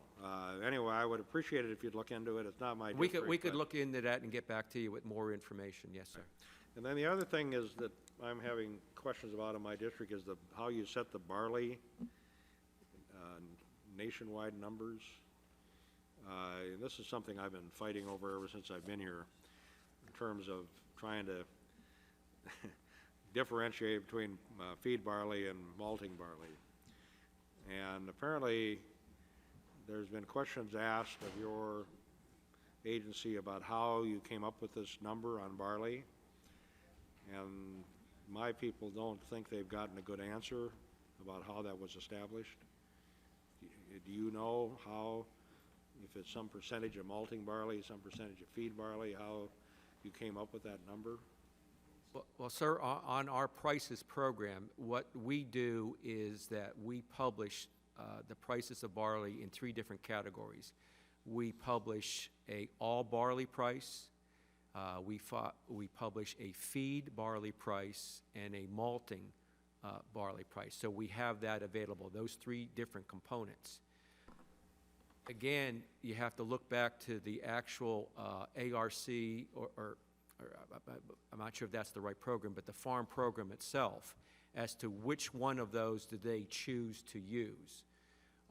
Anyway, I would appreciate it if you'd look into it. It's not my district. We could but- look into that and get back to you with more information, yes, sir. And then the other thing is that I'm having questions about in my district is how you set the barley nationwide numbers. And this is something I've been fighting over ever since I've been here in terms of trying to differentiate between feed barley and malting barley. And apparently there's been questions asked of your agency about how you came up with this number on barley. And my people don't think they've gotten a good answer about how that was established. Do you know how, if it's some percentage of malting barley, some percentage of feed barley, how you came up with that number? Well, sir, on our prices program, what we do is that we publish the prices of barley in 3 different categories. We publish a all barley price, we publish a feed barley price, and a malting barley price. So we have that available, those 3 different components. Again, you have to look back to the actual ARC, or I'm not sure if that's the right program, but the farm program itself, as to which one of those do they choose to use.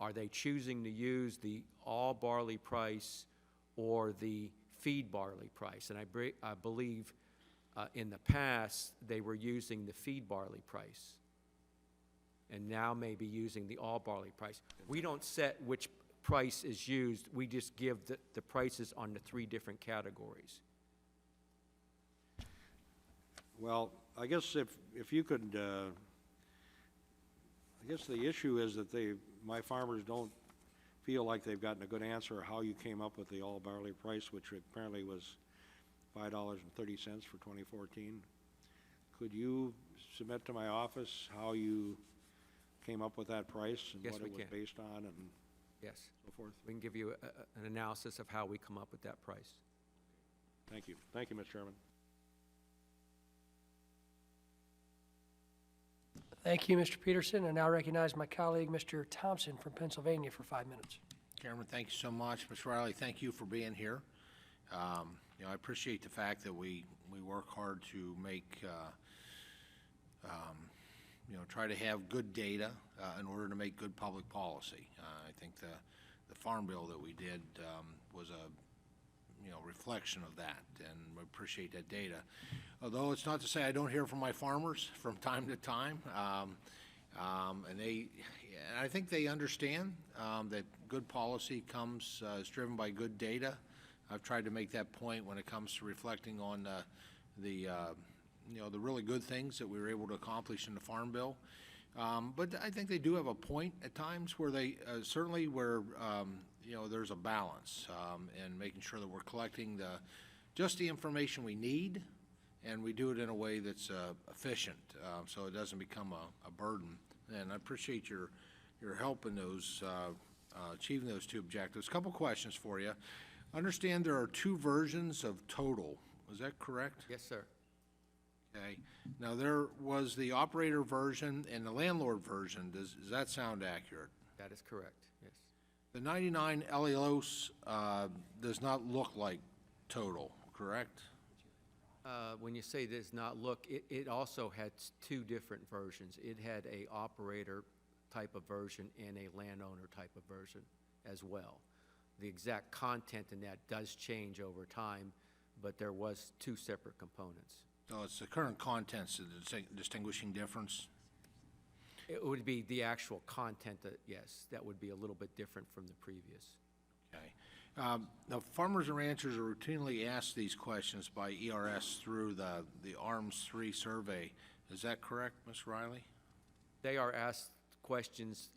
Are they choosing to use the all barley price or the feed barley price? And I believe in the past they were using the feed barley price, and now may be using the all barley price. We don't set which price is used, we just give the prices on the 3 different categories. Well, I guess if you could, I guess the issue is that my farmers don't feel like they've gotten a good answer how you came up with the all barley price, which apparently was $5.30 for 2014. Could you submit to my office how you came up with that price and Yes, what we it was can. based on and Yes, so forth? we can give you an analysis of how we come up with that price. Thank you. Thank you, Mr. Chairman. Thank you, Mr. Peterson. I now recognize my colleague, Mr. Thompson from Pennsylvania, for 5 minutes. Chairman, thank you so much. Mr. Riley, thank you for being here. I appreciate the fact that we work hard to make, try to have good data in order to make good public policy. I think the Farm Bill that we did was a reflection of that, and we appreciate that data. Although it's not to say I don't hear from my farmers from time to time, and I think they understand that good policy is driven by good data. I've tried to make that point when it comes to reflecting on the really good things that we were able to accomplish in the Farm Bill. But I think they do have a point at times where they certainly there's a balance in making sure that we're collecting just the information we need, and we do it in a way that's efficient, so it doesn't become a burden. And I appreciate your help in those achieving those 2 objectives. A couple questions for you. I understand there are 2 versions of total. Is that correct? Yes, sir. Okay. Now, there was the operator version and the landlord version. Does that sound accurate? That is correct, yes. The 99 allelose does not look like total, correct? When you say does not look, it also had 2 different versions. It had a operator type of version and a landowner type of version as well. The exact content in that does change over time, but there was 2 separate components. So it's the current contents, the distinguishing difference? It would be the actual content that, yes, that would be a little bit different from the previous. Okay. Now, farmers and ranchers are routinely asked these questions by ERS through the ARMS 3 survey. Is that correct, Ms. Riley? They are asked questions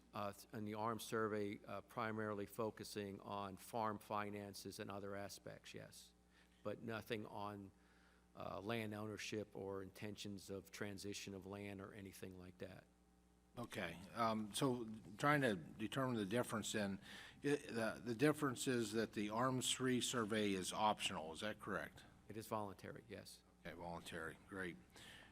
in the ARMS survey primarily focusing on farm finances and other aspects, yes, but nothing on land ownership or intentions of transition of land or anything like that. Okay, so trying to determine the difference then, the difference is that the ARMS-3 survey is optional, is that correct? It is voluntary, yes. Okay, voluntary, great.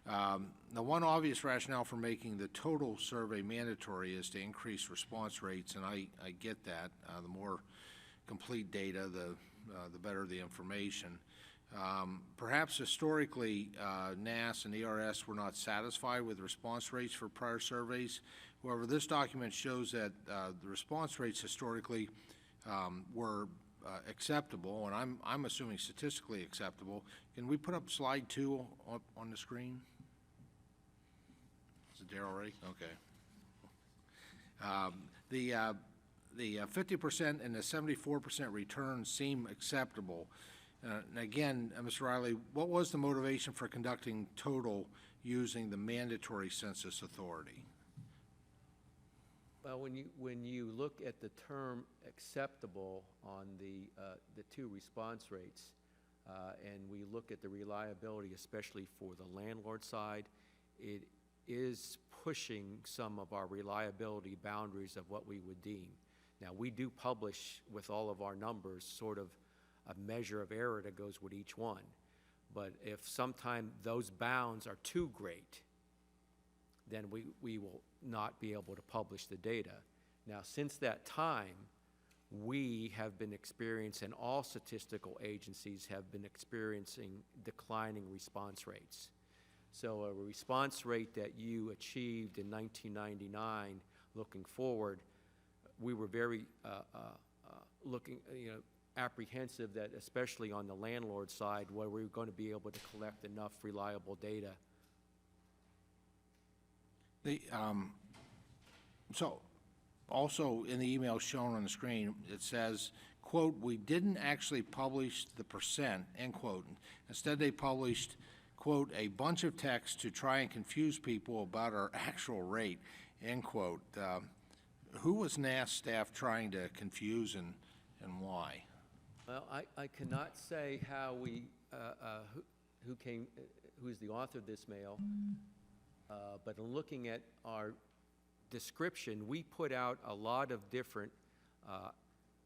The one obvious rationale for making the total survey mandatory is to increase response rates, and I get that. The more complete data, the better the information. Perhaps historically, NAS and ERS were not satisfied with response rates for prior surveys. However, this document shows that the response rates historically were acceptable, and I'm assuming statistically acceptable. Can we put up slide 2 on the screen? Is it there already? Okay. The 50% and the 74% returns seem acceptable. And again, Mr. Riley, what was the motivation for conducting total using the mandatory census authority? Well, when you look at the term acceptable on the 2 response rates, and we look at the reliability, especially for the landlord side, it is pushing some of our reliability boundaries of what we would deem. Now, we do publish with all of our numbers sort of a measure of error that goes with each one. But if sometime those bounds are too great, then we will not be able to publish the data. Now, since that time, we have been experiencing, all statistical agencies have been experiencing declining response rates. So a response rate that you achieved in 1999, looking forward, we were very apprehensive that, especially on the landlord side, where we were going to be able to collect enough reliable data. So also in the email shown on the screen, it says, quote, "We didn't actually publish the percent," end quote. Instead, they published, quote, "a bunch of text to try and confuse people about our actual rate," end quote. Who was NAS staff trying to confuse and why? Well, I cannot say how we, who's the author of this mail, but in looking at our description, we put out a lot of different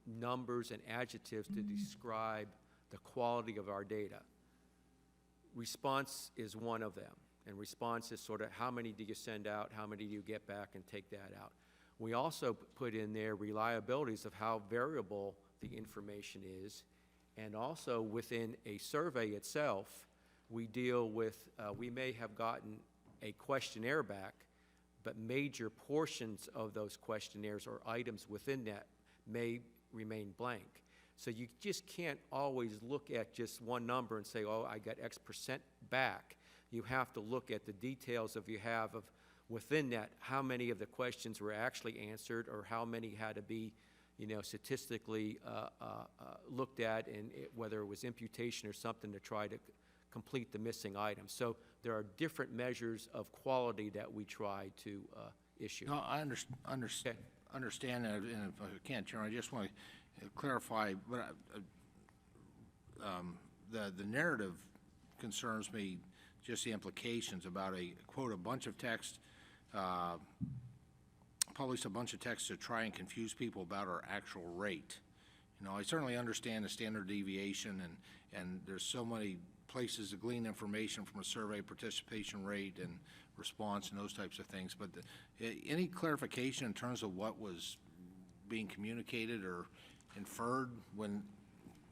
numbers and adjectives to describe the quality of our data. Response is one of them, and response is sort of how many do you send out, how many do you get back, and take that out. We also put in there reliabilities of how variable the information is, and also within a survey itself, we deal with, we may have gotten a questionnaire back, but major portions of those questionnaires or items within that may remain blank. So you just can't always look at just one number and say, oh, I got X percent back. You have to look at the details of within that, how many of the questions were actually answered, or how many had to be, statistically looked at, and whether it was imputation or something to try to complete the missing items. So there are different measures of quality that we try to issue. No, I understand that, and if I can, Chairman, I just want to clarify, but the narrative concerns me, just the implications about quote, a bunch of text, published a bunch of text to try and confuse people about our actual rate. I certainly understand the standard deviation, and there's so many places to glean information from a survey participation rate and response and those types of things, but any clarification in terms of what was being communicated or inferred when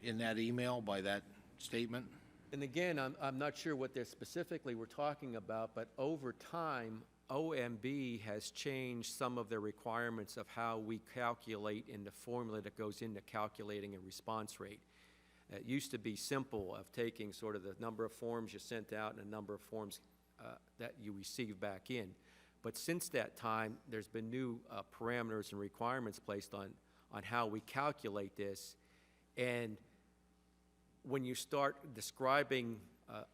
in that email by that statement? And again, I'm not sure what they specifically were talking about, but over time, OMB has changed some of their requirements of how we calculate in the formula that goes into calculating a response rate. It used to be simple of taking sort of the number of forms you sent out and the number of forms that you receive back in. But since that time, there's been new parameters and requirements placed on how we calculate this. And when you start describing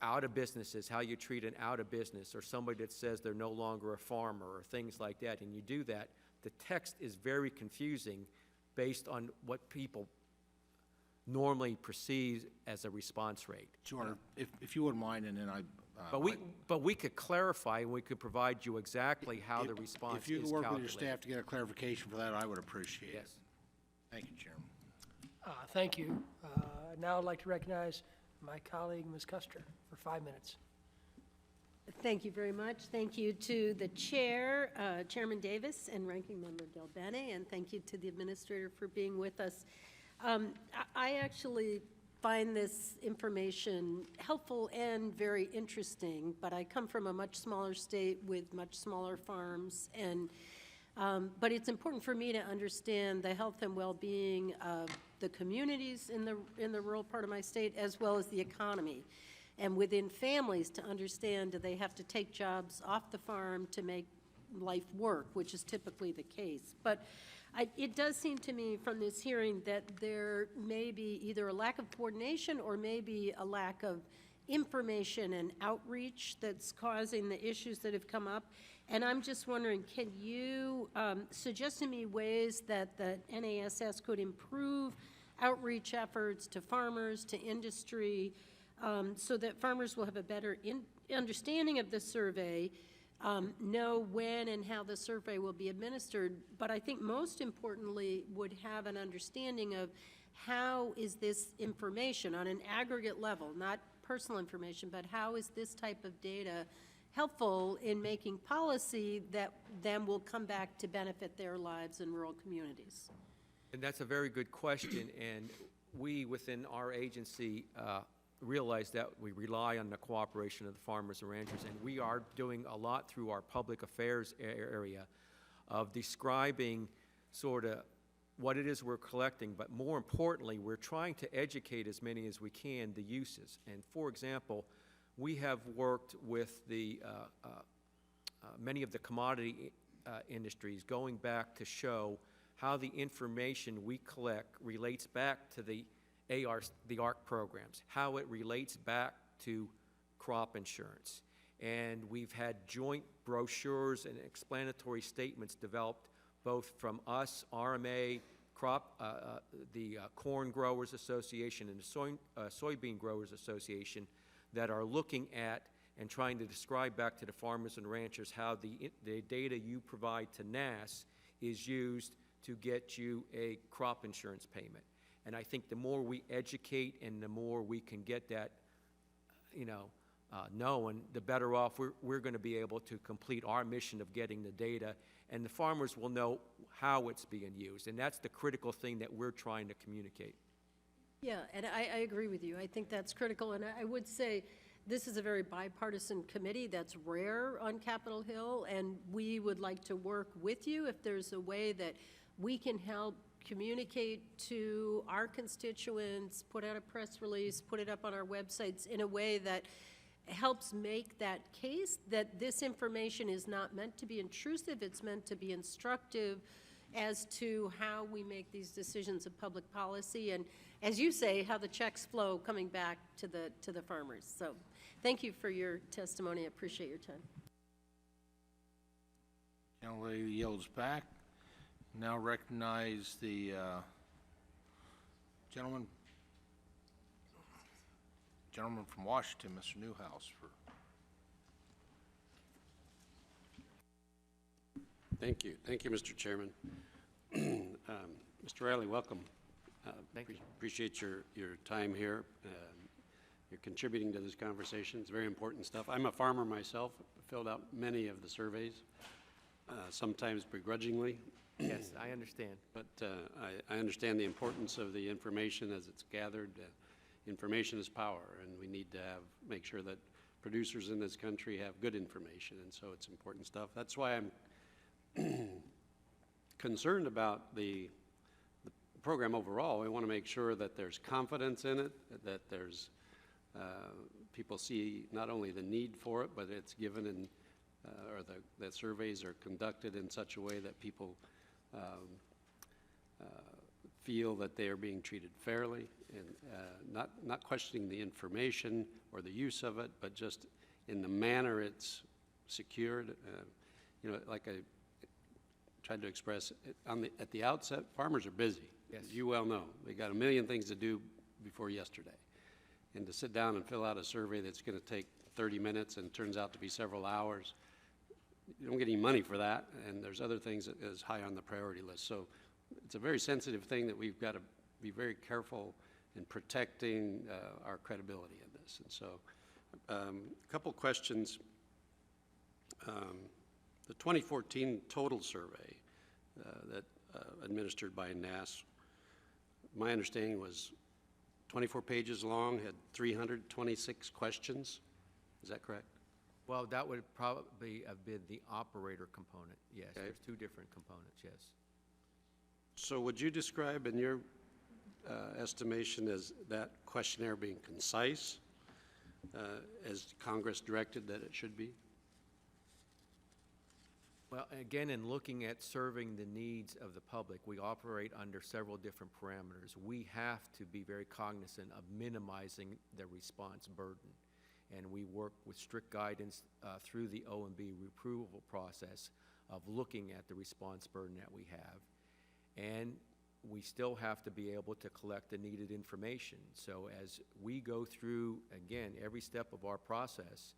out of businesses, how you treat an out of business, or somebody that says they're no longer a farmer, or things like that, and you do that, the text is very confusing based on what people normally perceive as a response rate. Sure. If you wouldn't mind, and then But we could clarify, and we could provide you exactly how the response is If you could work with your calculated. staff to get a clarification for that, I would appreciate it. Yes. Thank you, Chairman. Thank you. Now I'd like to recognize my colleague, Ms. Custer, for 5 minutes. Thank you very much. Thank you to the chair, Chairman Davis, and Ranking Member Del Bene, and thank you to the administrator for being with us. I actually find this information helpful and very interesting, but I come from a much smaller state with much smaller farms, and but it's important for me to understand the health and well-being of the communities in the rural part of my state, as well as the economy. And within families, to understand, do they have to take jobs off the farm to make life work, which is typically the case. But it does seem to me from this hearing that there may be either a lack of coordination or maybe a lack of information and outreach that's causing the issues that have come up. And I'm just wondering, can you suggest to me ways that the NASS could improve outreach efforts to farmers, to industry, so that farmers will have a better understanding of the survey, know when and how the survey will be administered, but I think most importantly would have an understanding of how is this information on an aggregate level, not personal information, but how is this type of data helpful in making policy that then will come back to benefit their lives in rural communities? And that's a very good question, and we within our agency realize that we rely on the cooperation of the farmers and ranchers, and we are doing a lot through our public affairs area of describing sort of what it is we're collecting, but more importantly, we're trying to educate as many as we can the uses. And for example, we have worked with the many of the commodity industries going back to show how the information we collect relates back to the ARC programs, how it relates back to crop insurance. And we've had joint brochures and explanatory statements developed both from us, RMA, the Corn Growers Association, and the Soybean Growers Association that are looking at and trying to describe back to the farmers and ranchers how the data you provide to NASS is used to get you a crop insurance payment. And I think the more we educate and the more we can get that, known, the better off we're going to be able to complete our mission of getting the data, and the farmers will know how it's being used. And that's the critical thing that we're trying to communicate. Yeah, and I agree with you. I think that's critical, and I would say this is a very bipartisan committee. That's rare on Capitol Hill, and we would like to work with you if there's a way that we can help communicate to our constituents, put out a press release, put it up on our websites in a way that helps make that case that this information is not meant to be intrusive, it's meant to be instructive as to how we make these decisions of public policy, and as you say, how the checks flow coming back to the farmers. So thank you for your testimony. I appreciate your time. Young lady yields back. Now recognize the gentleman from Washington, Mr. Newhouse. Thank you, Mr. Chairman. Mr. Riley, welcome. Thank you. Appreciate your time here. You're contributing to this conversation. It's very important stuff. I'm a farmer myself. Filled out many of the surveys, sometimes begrudgingly. Yes, I understand. But I understand the importance of the information as it's gathered. Information is power, and we need to make sure that producers in this country have good information, and so it's important stuff. That's why I'm concerned about the program overall. We want to make sure that there's confidence in it, that there's people see not only the need for it, but it's given in, or the surveys are conducted in such a way that people feel that they are being treated fairly, and not questioning the information or the use of it, but just in the manner it's secured. Like I tried to express at the outset, farmers are busy. Yes. As you well know, they got a million things to do before yesterday. And to sit down and fill out a survey that's going to take 30 minutes and turns out to be several hours, you don't get any money for that, and there's other things that is high on the priority list. So it's a very sensitive thing that we've got to be very careful in protecting our credibility in this. And so a couple questions. The 2014 total survey that administered by NASS, my understanding was 24 pages long, had 326 questions. Is that correct? Well, that would probably have been the operator component, yes. Okay. There's two different components, yes. So would you describe in your estimation as that questionnaire being concise, as Congress directed that it should be? Well, again, in looking at serving the needs of the public, we operate under several different parameters. We have to be very cognizant of minimizing the response burden. And we work with strict guidance through the OMB approval process of looking at the response burden that we have. And we still have to be able to collect the needed information. So as we go through, again, every step of our process,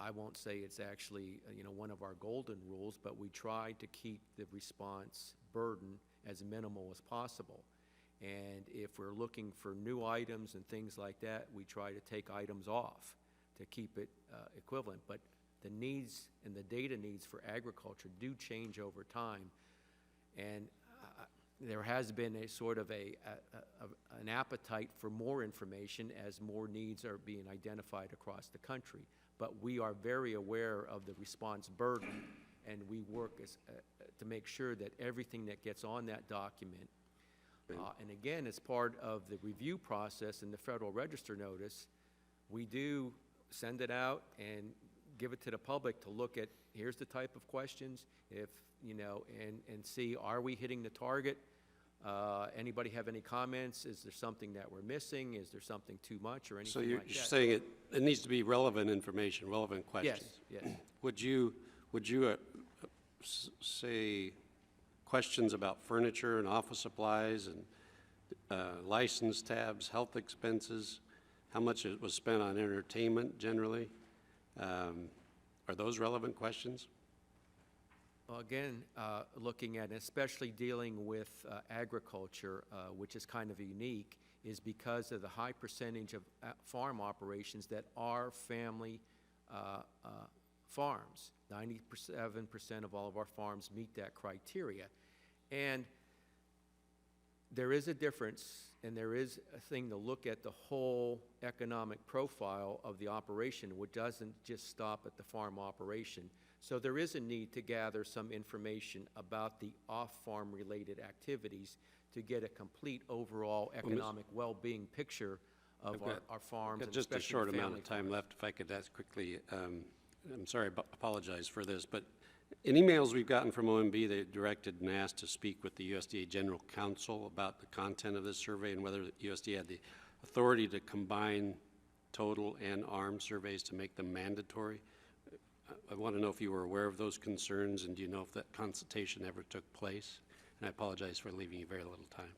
I won't say it's actually one of our golden rules, but we try to keep the response burden as minimal as possible. And if we're looking for new items and things like that, we try to take items off to keep it equivalent. But the needs and the data needs for agriculture do change over time. And there has been a sort of an appetite for more information as more needs are being identified across the country. But we are very aware of the response burden, and we work to make sure that everything that gets on that document, and again, as part of the review process in the Federal Register notice, we do send it out and give it to the public to look at, here's the type of questions, if, and see, are we hitting the target? Anybody have any comments? Is there something that we're missing? Is there something too much or anything So like you're that? saying it needs to be relevant information, relevant questions? Yes, yes. Would you say questions about furniture and office supplies and license tabs, health expenses, how much it was spent on entertainment generally? Are those relevant questions? Well, again, looking at, especially dealing with agriculture, which is kind of unique, is because of the high percentage of farm operations that are family farms. 97% of all of our farms meet that criteria. And there is a difference, and there is a thing to look at the whole economic profile of the operation, which doesn't just stop at the farm operation. So there is a need to gather some information about the off-farm related activities to get a complete overall economic well-being picture of our farms. Got just a short amount of time left, if I could ask quickly. I'm sorry, apologize for this, but in emails we've gotten from OMB, they directed NASS to speak with the USDA General Counsel about the content of this survey and whether the USDA had the authority to combine total and ARM surveys to make them mandatory. I want to know if you were aware of those concerns, and do you know if that consultation ever took place? And I apologize for leaving you very little time.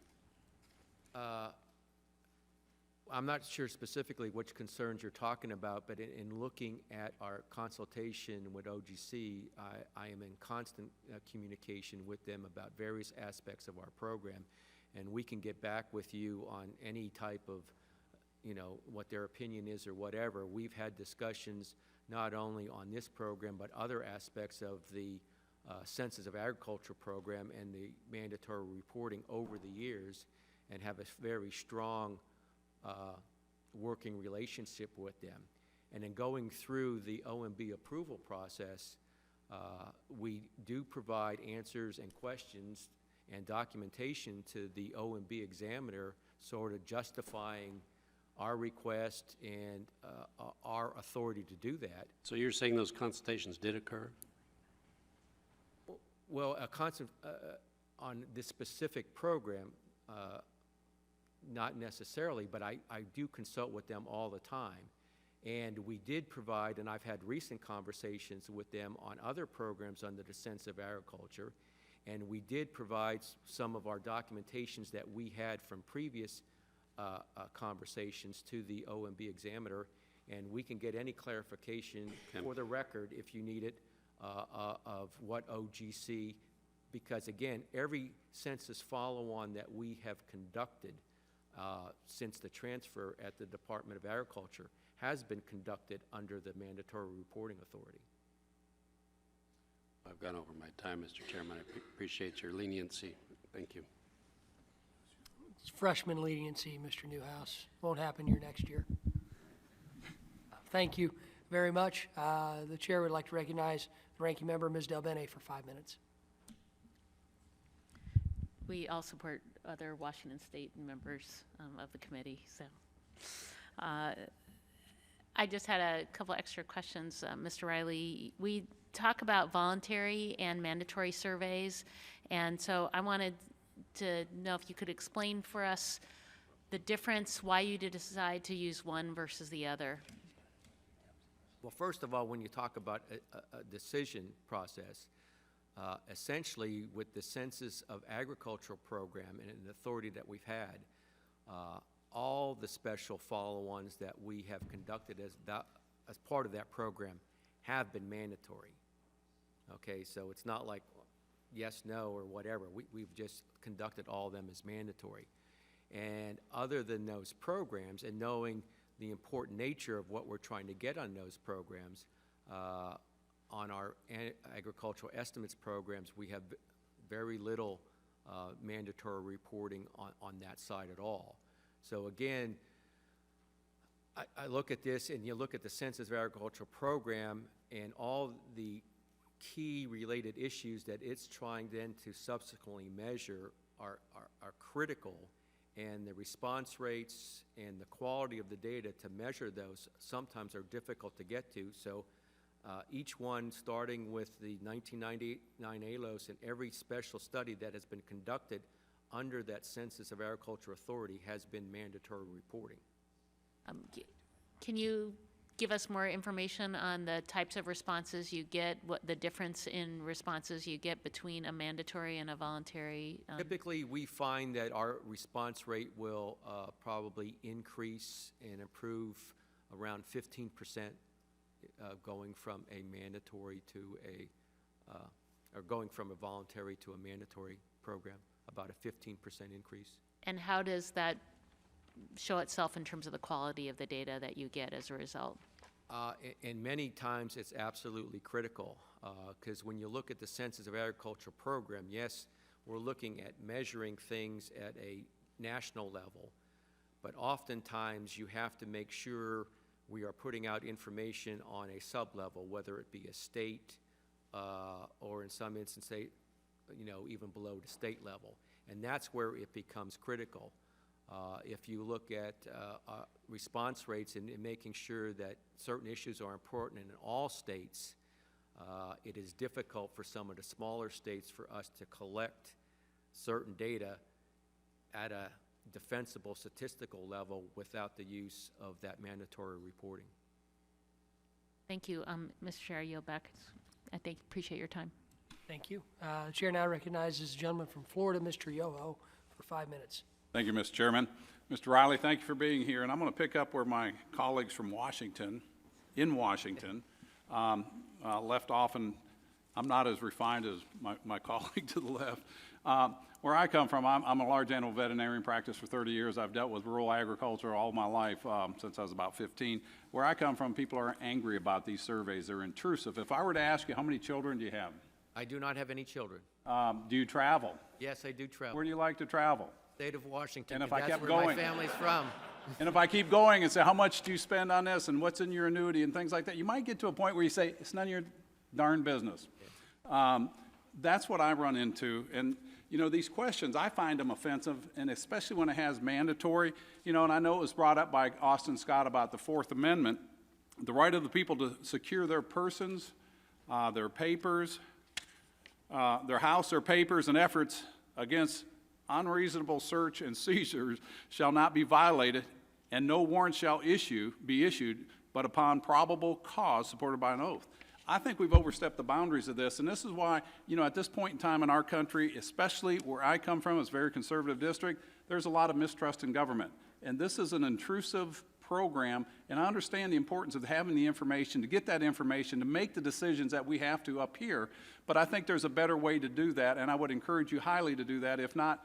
I'm not sure specifically which concerns you're talking about, but in looking at our consultation with OGC, I am in constant communication with them about various aspects of our program, and we can get back with you on any type of, what their opinion is or whatever. We've had discussions not only on this program, but other aspects of the Census of Agriculture program and the mandatory reporting over the years, and have a very strong working relationship with them. And in going through the OMB approval process, we do provide answers and questions and documentation to the OMB examiner, sort of justifying our request and our authority to do that. So you're saying those consultations did occur? Well, on this specific program, not necessarily, but I do consult with them all the time. And we did provide, and I've had recent conversations with them on other programs under the Census of Agriculture, and we did provide some of our documentations that we had from previous conversations to the OMB examiner, and we can get any clarification for the record, if you need it, of what OGC, because again, every census follow-on that we have conducted since the transfer at the Department of Agriculture has been conducted under the Mandatory Reporting Authority. I've gone over my time, Mr. Chairman. I appreciate your leniency. Thank you. It's freshman leniency, Mr. Newhouse. Won't happen here next year. Thank you very much. The chair would like to recognize the ranking member, Ms. Del Bene, for 5 minutes. We all support other Washington State members of the committee, so. I just had a couple extra questions, Mr. Riley. We talk about voluntary and mandatory surveys, and so I wanted to know if you could explain for us the difference, why you did decide to use one versus the other. Well, first of all, when you talk about a decision process, essentially with the Census of Agriculture program and an authority that we've had, all the special follow-ons that we have conducted as part of that program have been mandatory. Okay, so it's not like yes, no, or whatever. We've just conducted all of them as mandatory. And other than those programs, and knowing the important nature of what we're trying to get on those programs, on our agricultural estimates programs, we have very little mandatory reporting on that side at all. So again, I look at this, and you look at the Census of Agriculture program and all the key related issues that it's trying then to subsequently measure are critical, and the response rates and the quality of the data to measure those sometimes are difficult to get to. So each one, starting with the 1999 ALOS and every special study that has been conducted under that Census of Agriculture Authority, has been mandatory reporting. Can you give us more information on the types of responses you get, what the difference in responses you get between a mandatory and a voluntary? Typically, we find that our response rate will probably increase and improve around 15% going from a mandatory to or going from a voluntary to a mandatory program, about a 15% increase. And how does that show itself in terms of the quality of the data that you get as a result? And many times it's absolutely critical, because when you look at the Census of Agriculture program, yes, we're looking at measuring things at a national level, but oftentimes you have to make sure we are putting out information on a sub-level, whether it be a state or in some instances, even below the state level. And that's where it becomes critical. If you look at response rates and making sure that certain issues are important in all states, it is difficult for some of the smaller states for us to collect certain data at a defensible statistical level without the use of that mandatory reporting. Thank you. Mr. Chair, I yield back. I appreciate your time. Thank you. The chair now recognizes the gentleman from Florida, Mr. Yoho, for 5 minutes. Thank you, Mr. Chairman. Mr. Riley, thank you for being here. And I'm going to pick up where my colleagues from Washington, left off, and I'm not as refined as my colleague to the left. Where I come from, I'm a large animal veterinarian, practice for 30 years. I've dealt with rural agriculture all my life since I was about 15. Where I come from, people are angry about these surveys. They're intrusive. If I were to ask you, how many children do you have? I do not have any children. Do you travel? Yes, I do travel. Where do you like to travel? State of Washington, And if I that's kept where going- my family's from. And if I keep going and say, how much do you spend on this and what's in your annuity and things like that, you might get to a point where you say, it's none of your darn business. That's what I run into. And, these questions, I find them offensive, and especially when it has mandatory, and I know it was brought up by Austin Scott about the Fourth Amendment, the right of the people to secure their persons, their papers, their house, their papers, and efforts against unreasonable search and seizures shall not be violated, and no warrant shall be issued but upon probable cause supported by an oath. I think we've overstepped the boundaries of this, and this is why, at this point in time in our country, especially where I come from, it's a very conservative district, there's a lot of mistrust in government. And this is an intrusive program, and I understand the importance of having the information, to get that information, to make the decisions that we have to up here, but I think there's a better way to do that, and I would encourage you highly to do that. If not,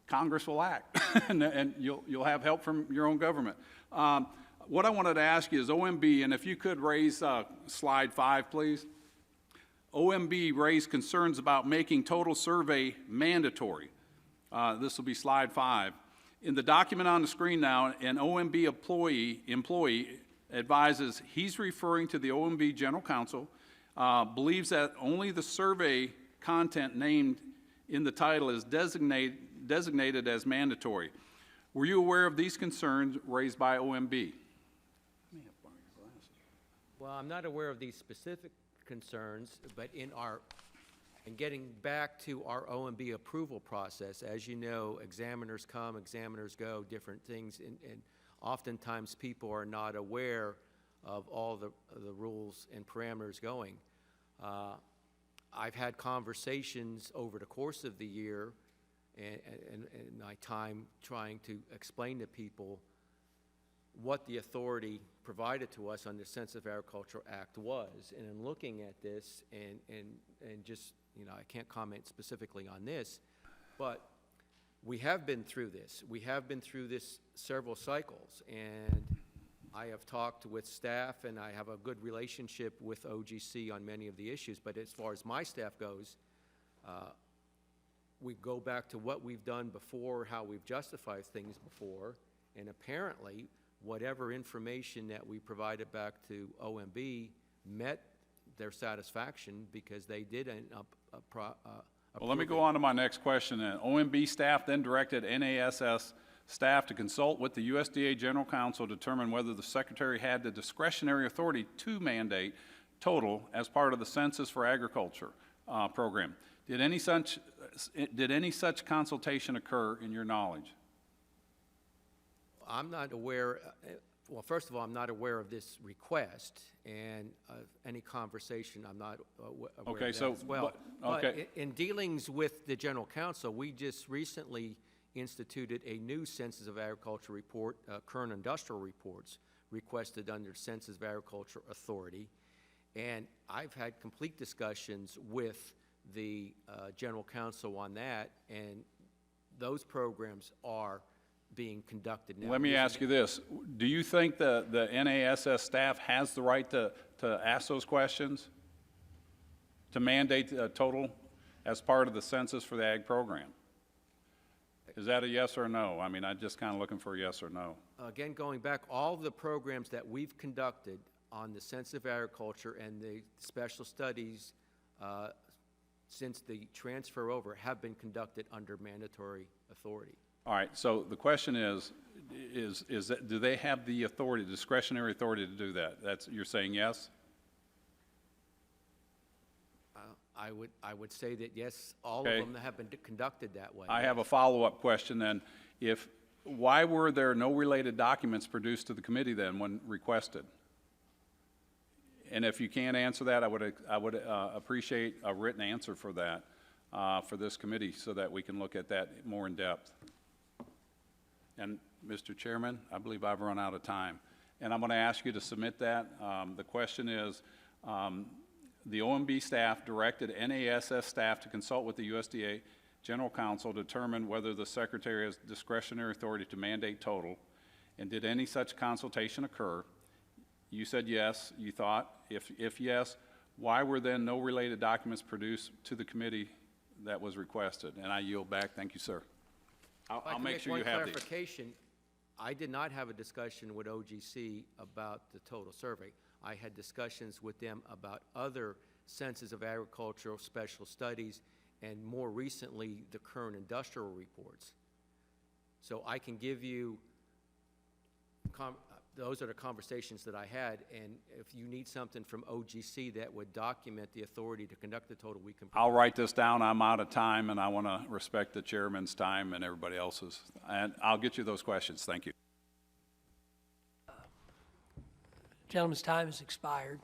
Congress will act, and you'll have help from your own government. What I wanted to ask you is OMB, and if you could raise slide 5, please. OMB raised concerns about making total survey mandatory. This will be slide 5. In the document on the screen now, an OMB employee advises he's referring to the OMB General Counsel, believes that only the survey content named in the title is designated as mandatory. Were you aware of these concerns raised by OMB? Well, I'm not aware of these specific concerns, but in getting back to our OMB approval process, as you know, examiners come, examiners go, different things, and oftentimes people are not aware of all the rules and parameters going. I've had conversations over the course of the year and my time trying to explain to people what the authority provided to us under the Census of Agriculture Act was. And in looking at this, and just, you know, I can't comment specifically on this, but we have been through this. We have been through this several cycles, and I have talked with staff, and I have a good relationship with OGC on many of the issues, but as far as my staff goes, we go back to what we've done before, how we've justified things before, and apparently whatever information that we provided back to OMB met their satisfaction, because they did end up well, let me go on to my next question then. OMB staff then directed NASS staff to consult with the USDA General Counsel to determine whether the Secretary had the discretionary authority to mandate total as part of the Census for Agriculture program. Did any such consultation occur in your knowledge? I'm not aware, well, first of all, I'm not aware of this request, and any conversation, I'm not aware okay, of that so, as well. okay. But in dealings with the General Counsel, we just recently instituted a new Census of Agriculture report, current industrial reports, requested under Census of Agriculture Authority, and I've had complete discussions with the General Counsel on that, and those programs are being conducted now. Let me ask you this. Do you think the NASS staff has the right to ask those questions? To mandate the total as part of the Census for the Ag program? Is that a yes or no? I mean, I'm just kind of looking for a yes or no. Again, going back, all of the programs that we've conducted on the Census of Agriculture and the special studies since the transfer over have been conducted under mandatory authority. All right, so the question is that, do they have the authority, discretionary authority to do that? You're saying yes? I would say that yes, all Okay. of them have been conducted that way. I have a follow-up question then. Why were there no related documents produced to the committee then when requested? And if you can't answer that, I would appreciate a written answer for that, for this committee, so that we can look at that more in depth. And Mr. Chairman, I believe I've run out of time. And I'm going to ask you to submit that. The question is, the OMB staff directed NASS staff to consult with the USDA General Counsel to determine whether the Secretary has discretionary authority to mandate total, and did any such consultation occur? You said yes, you thought. If yes, why were then no related documents produced to the committee that was requested? And I yield back. Thank you, sir. I'll make sure you have one these. clarification. I did not have a discussion with OGC about the total survey. I had discussions with them about other Census of Agricultural special studies, and more recently, the current industrial reports. So I can give you, those are the conversations that I had, and if you need something from OGC that would document the authority to conduct the total, we can. I'll write this down. I'm out of time, and I want to respect the chairman's time and everybody else's. And I'll get you those questions. Thank you. Gentleman's time has expired.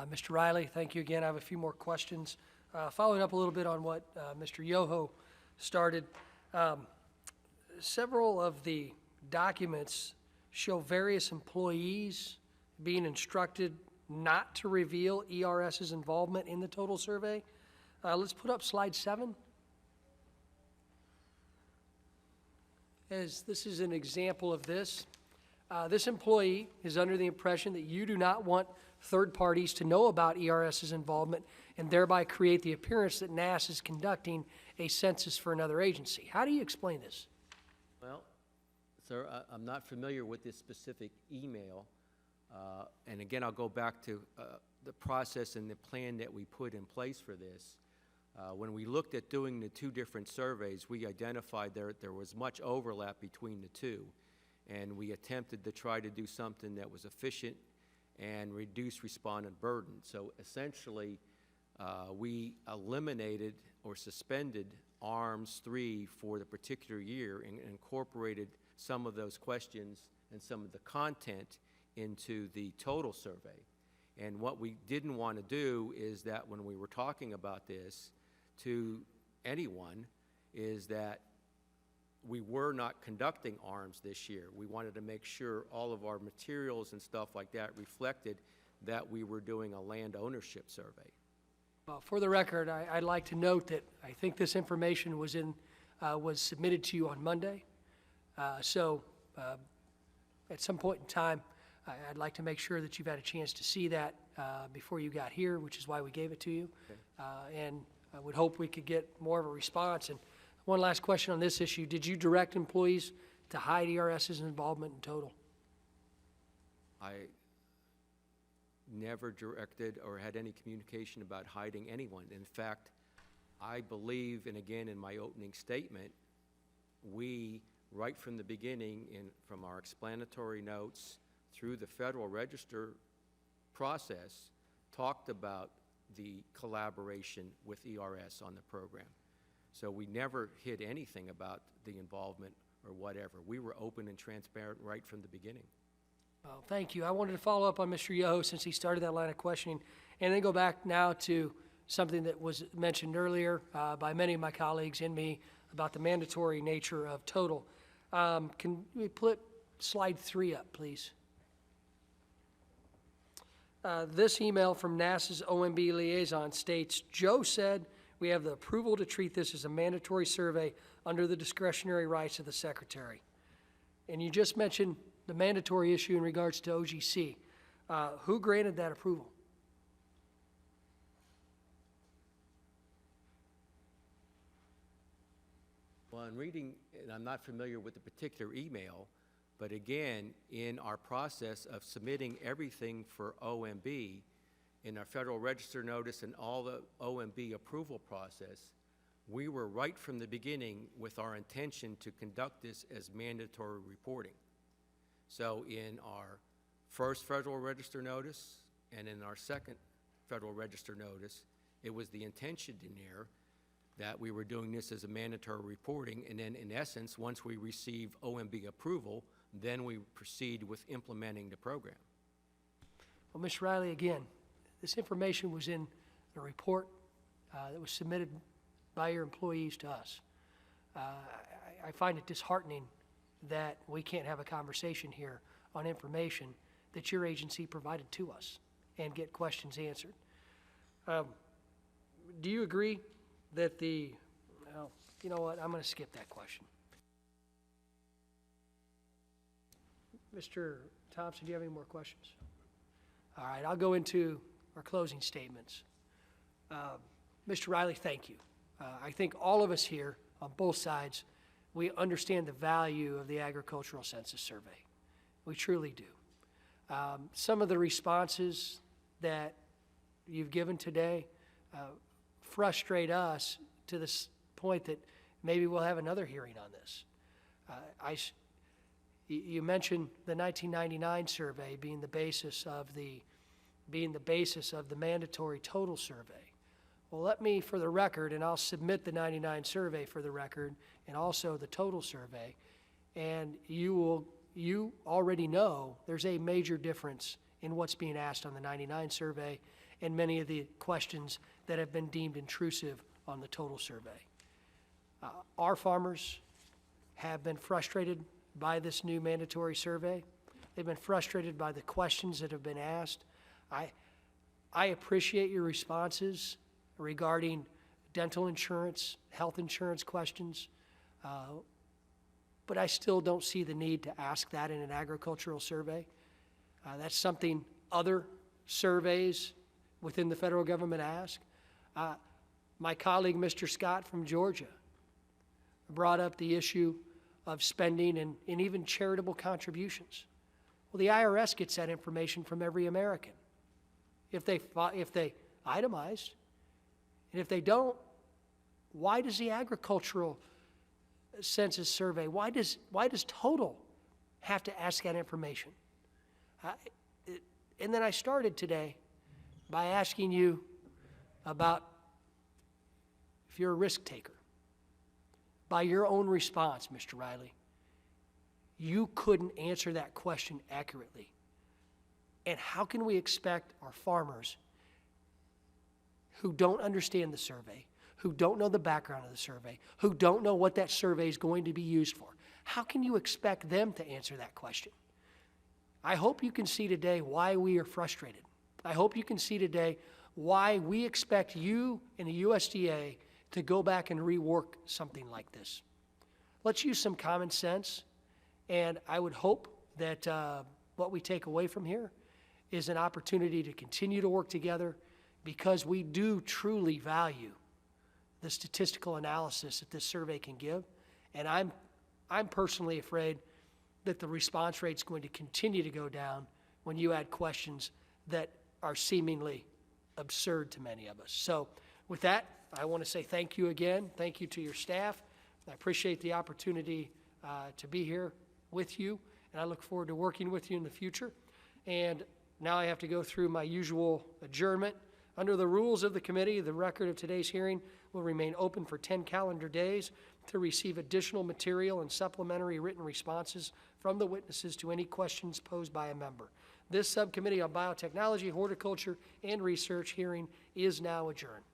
Mr. Riley, thank you again. I have a few more questions. Following up a little bit on what Mr. Yoho started, several of the documents show various employees being instructed not to reveal ERS's involvement in the total survey. Let's put up slide 7. As this is an example of this. This employee is under the impression that you do not want third parties to know about ERS's involvement and thereby create the appearance that NASS is conducting a census for another agency. How do you explain this? Well, sir, I'm not familiar with this specific email. And again, I'll go back to the process and the plan that we put in place for this. When we looked at doing the 2 different surveys, we identified there was much overlap between the 2. And we attempted to try to do something that was efficient and reduce respondent burden. So essentially, we eliminated or suspended ARMS 3 for the particular year and incorporated some of those questions and some of the content into the total survey. And what we didn't want to do is that when we were talking about this to anyone is that we were not conducting ARMS this year. We wanted to make sure all of our materials and stuff like that reflected that we were doing a land ownership survey. For the record, I'd like to note that I think this information was submitted to you on Monday. So at some point in time, I'd like to make sure that you've had a chance to see that before you got here, which is why we gave it to you. Okay. And I would hope we could get more of a response. And one last question on this issue. Did you direct employees to hide ERS's involvement in total? I never directed or had any communication about hiding anyone. In fact, I believe, and again in my opening statement, we, right from the beginning, from our explanatory notes through the Federal Register process, talked about the collaboration with ERS on the program. So we never hid anything about the involvement or whatever. We were open and transparent right from the beginning. Well, thank you. I wanted to follow up on Mr. Yoho since he started that line of questioning, and then go back now to something that was mentioned earlier by many of my colleagues and me about the mandatory nature of total. Can we put slide 3 up, please? This email from NASA's OMB liaison states, Joe said we have the approval to treat this as a mandatory survey under the discretionary rights of the Secretary. And you just mentioned the mandatory issue in regards to OGC. Who granted that approval? Well, in reading, and I'm not familiar with the particular email, but again, in our process of submitting everything for OMB, in our Federal Register notice and all the OMB approval process, we were right from the beginning with our intention to conduct this as mandatory reporting. So in our first Federal Register notice and in our second Federal Register notice, it was the intention in there that we were doing this as a mandatory reporting, and then in essence, once we receive OMB approval, then we proceed with implementing the program. Well, Ms. Riley, again, this information was in a report that was submitted by your employees to us. I find it disheartening that we can't have a conversation here on information that your agency provided to us and get questions answered. Do you agree that well, you know what, I'm going to skip that question. Mr. Thompson, do you have any more questions? All right, I'll go into our closing statements. Mr. Riley, thank you. I think all of us here on both sides, we understand the value of the agricultural census survey. We truly do. Some of the responses that you've given today frustrate us to this point that maybe we'll have another hearing on this. You mentioned the 1999 survey being the basis of the mandatory total survey. Well, let me, for the record, and I'll submit the 99 survey for the record, and also the total survey, and you already know there's a major difference in what's being asked on the 99 survey and many of the questions that have been deemed intrusive on the total survey. Our farmers have been frustrated by this new mandatory survey. They've been frustrated by the questions that have been asked. I appreciate your responses regarding dental insurance, health insurance questions, but I still don't see the need to ask that in an agricultural survey. That's something other surveys within the federal government ask. My colleague, Mr. Scott from Georgia, brought up the issue of spending and even charitable contributions. Well, the IRS gets that information from every American. If they itemize, and if they don't, why does the agricultural census survey, why does Total have to ask that information? And then I started today by asking you about if you're a risk taker. By your own response, Mr. Riley, you couldn't answer that question accurately. And how can we expect our farmers who don't understand the survey, who don't know the background of the survey, who don't know what that survey is going to be used for, how can you expect them to answer that question? I hope you can see today why we are frustrated. I hope you can see today why we expect you and the USDA to go back and rework something like this. Let's use some common sense, and I would hope that what we take away from here is an opportunity to continue to work together, because we do truly value the statistical analysis that this survey can give. And I'm personally afraid that the response rate is going to continue to go down when you add questions that are seemingly absurd to many of us. So with that, I want to say thank you again. Thank you to your staff. I appreciate the opportunity to be here with you, and I look forward to working with you in the future. And now I have to go through my usual adjournment. Under the rules of the committee, the record of today's hearing will remain open for 10 calendar days to receive additional material and supplementary written responses from the witnesses to any questions posed by a member. This Subcommittee on Biotechnology, Horticulture, and Research hearing is now adjourned.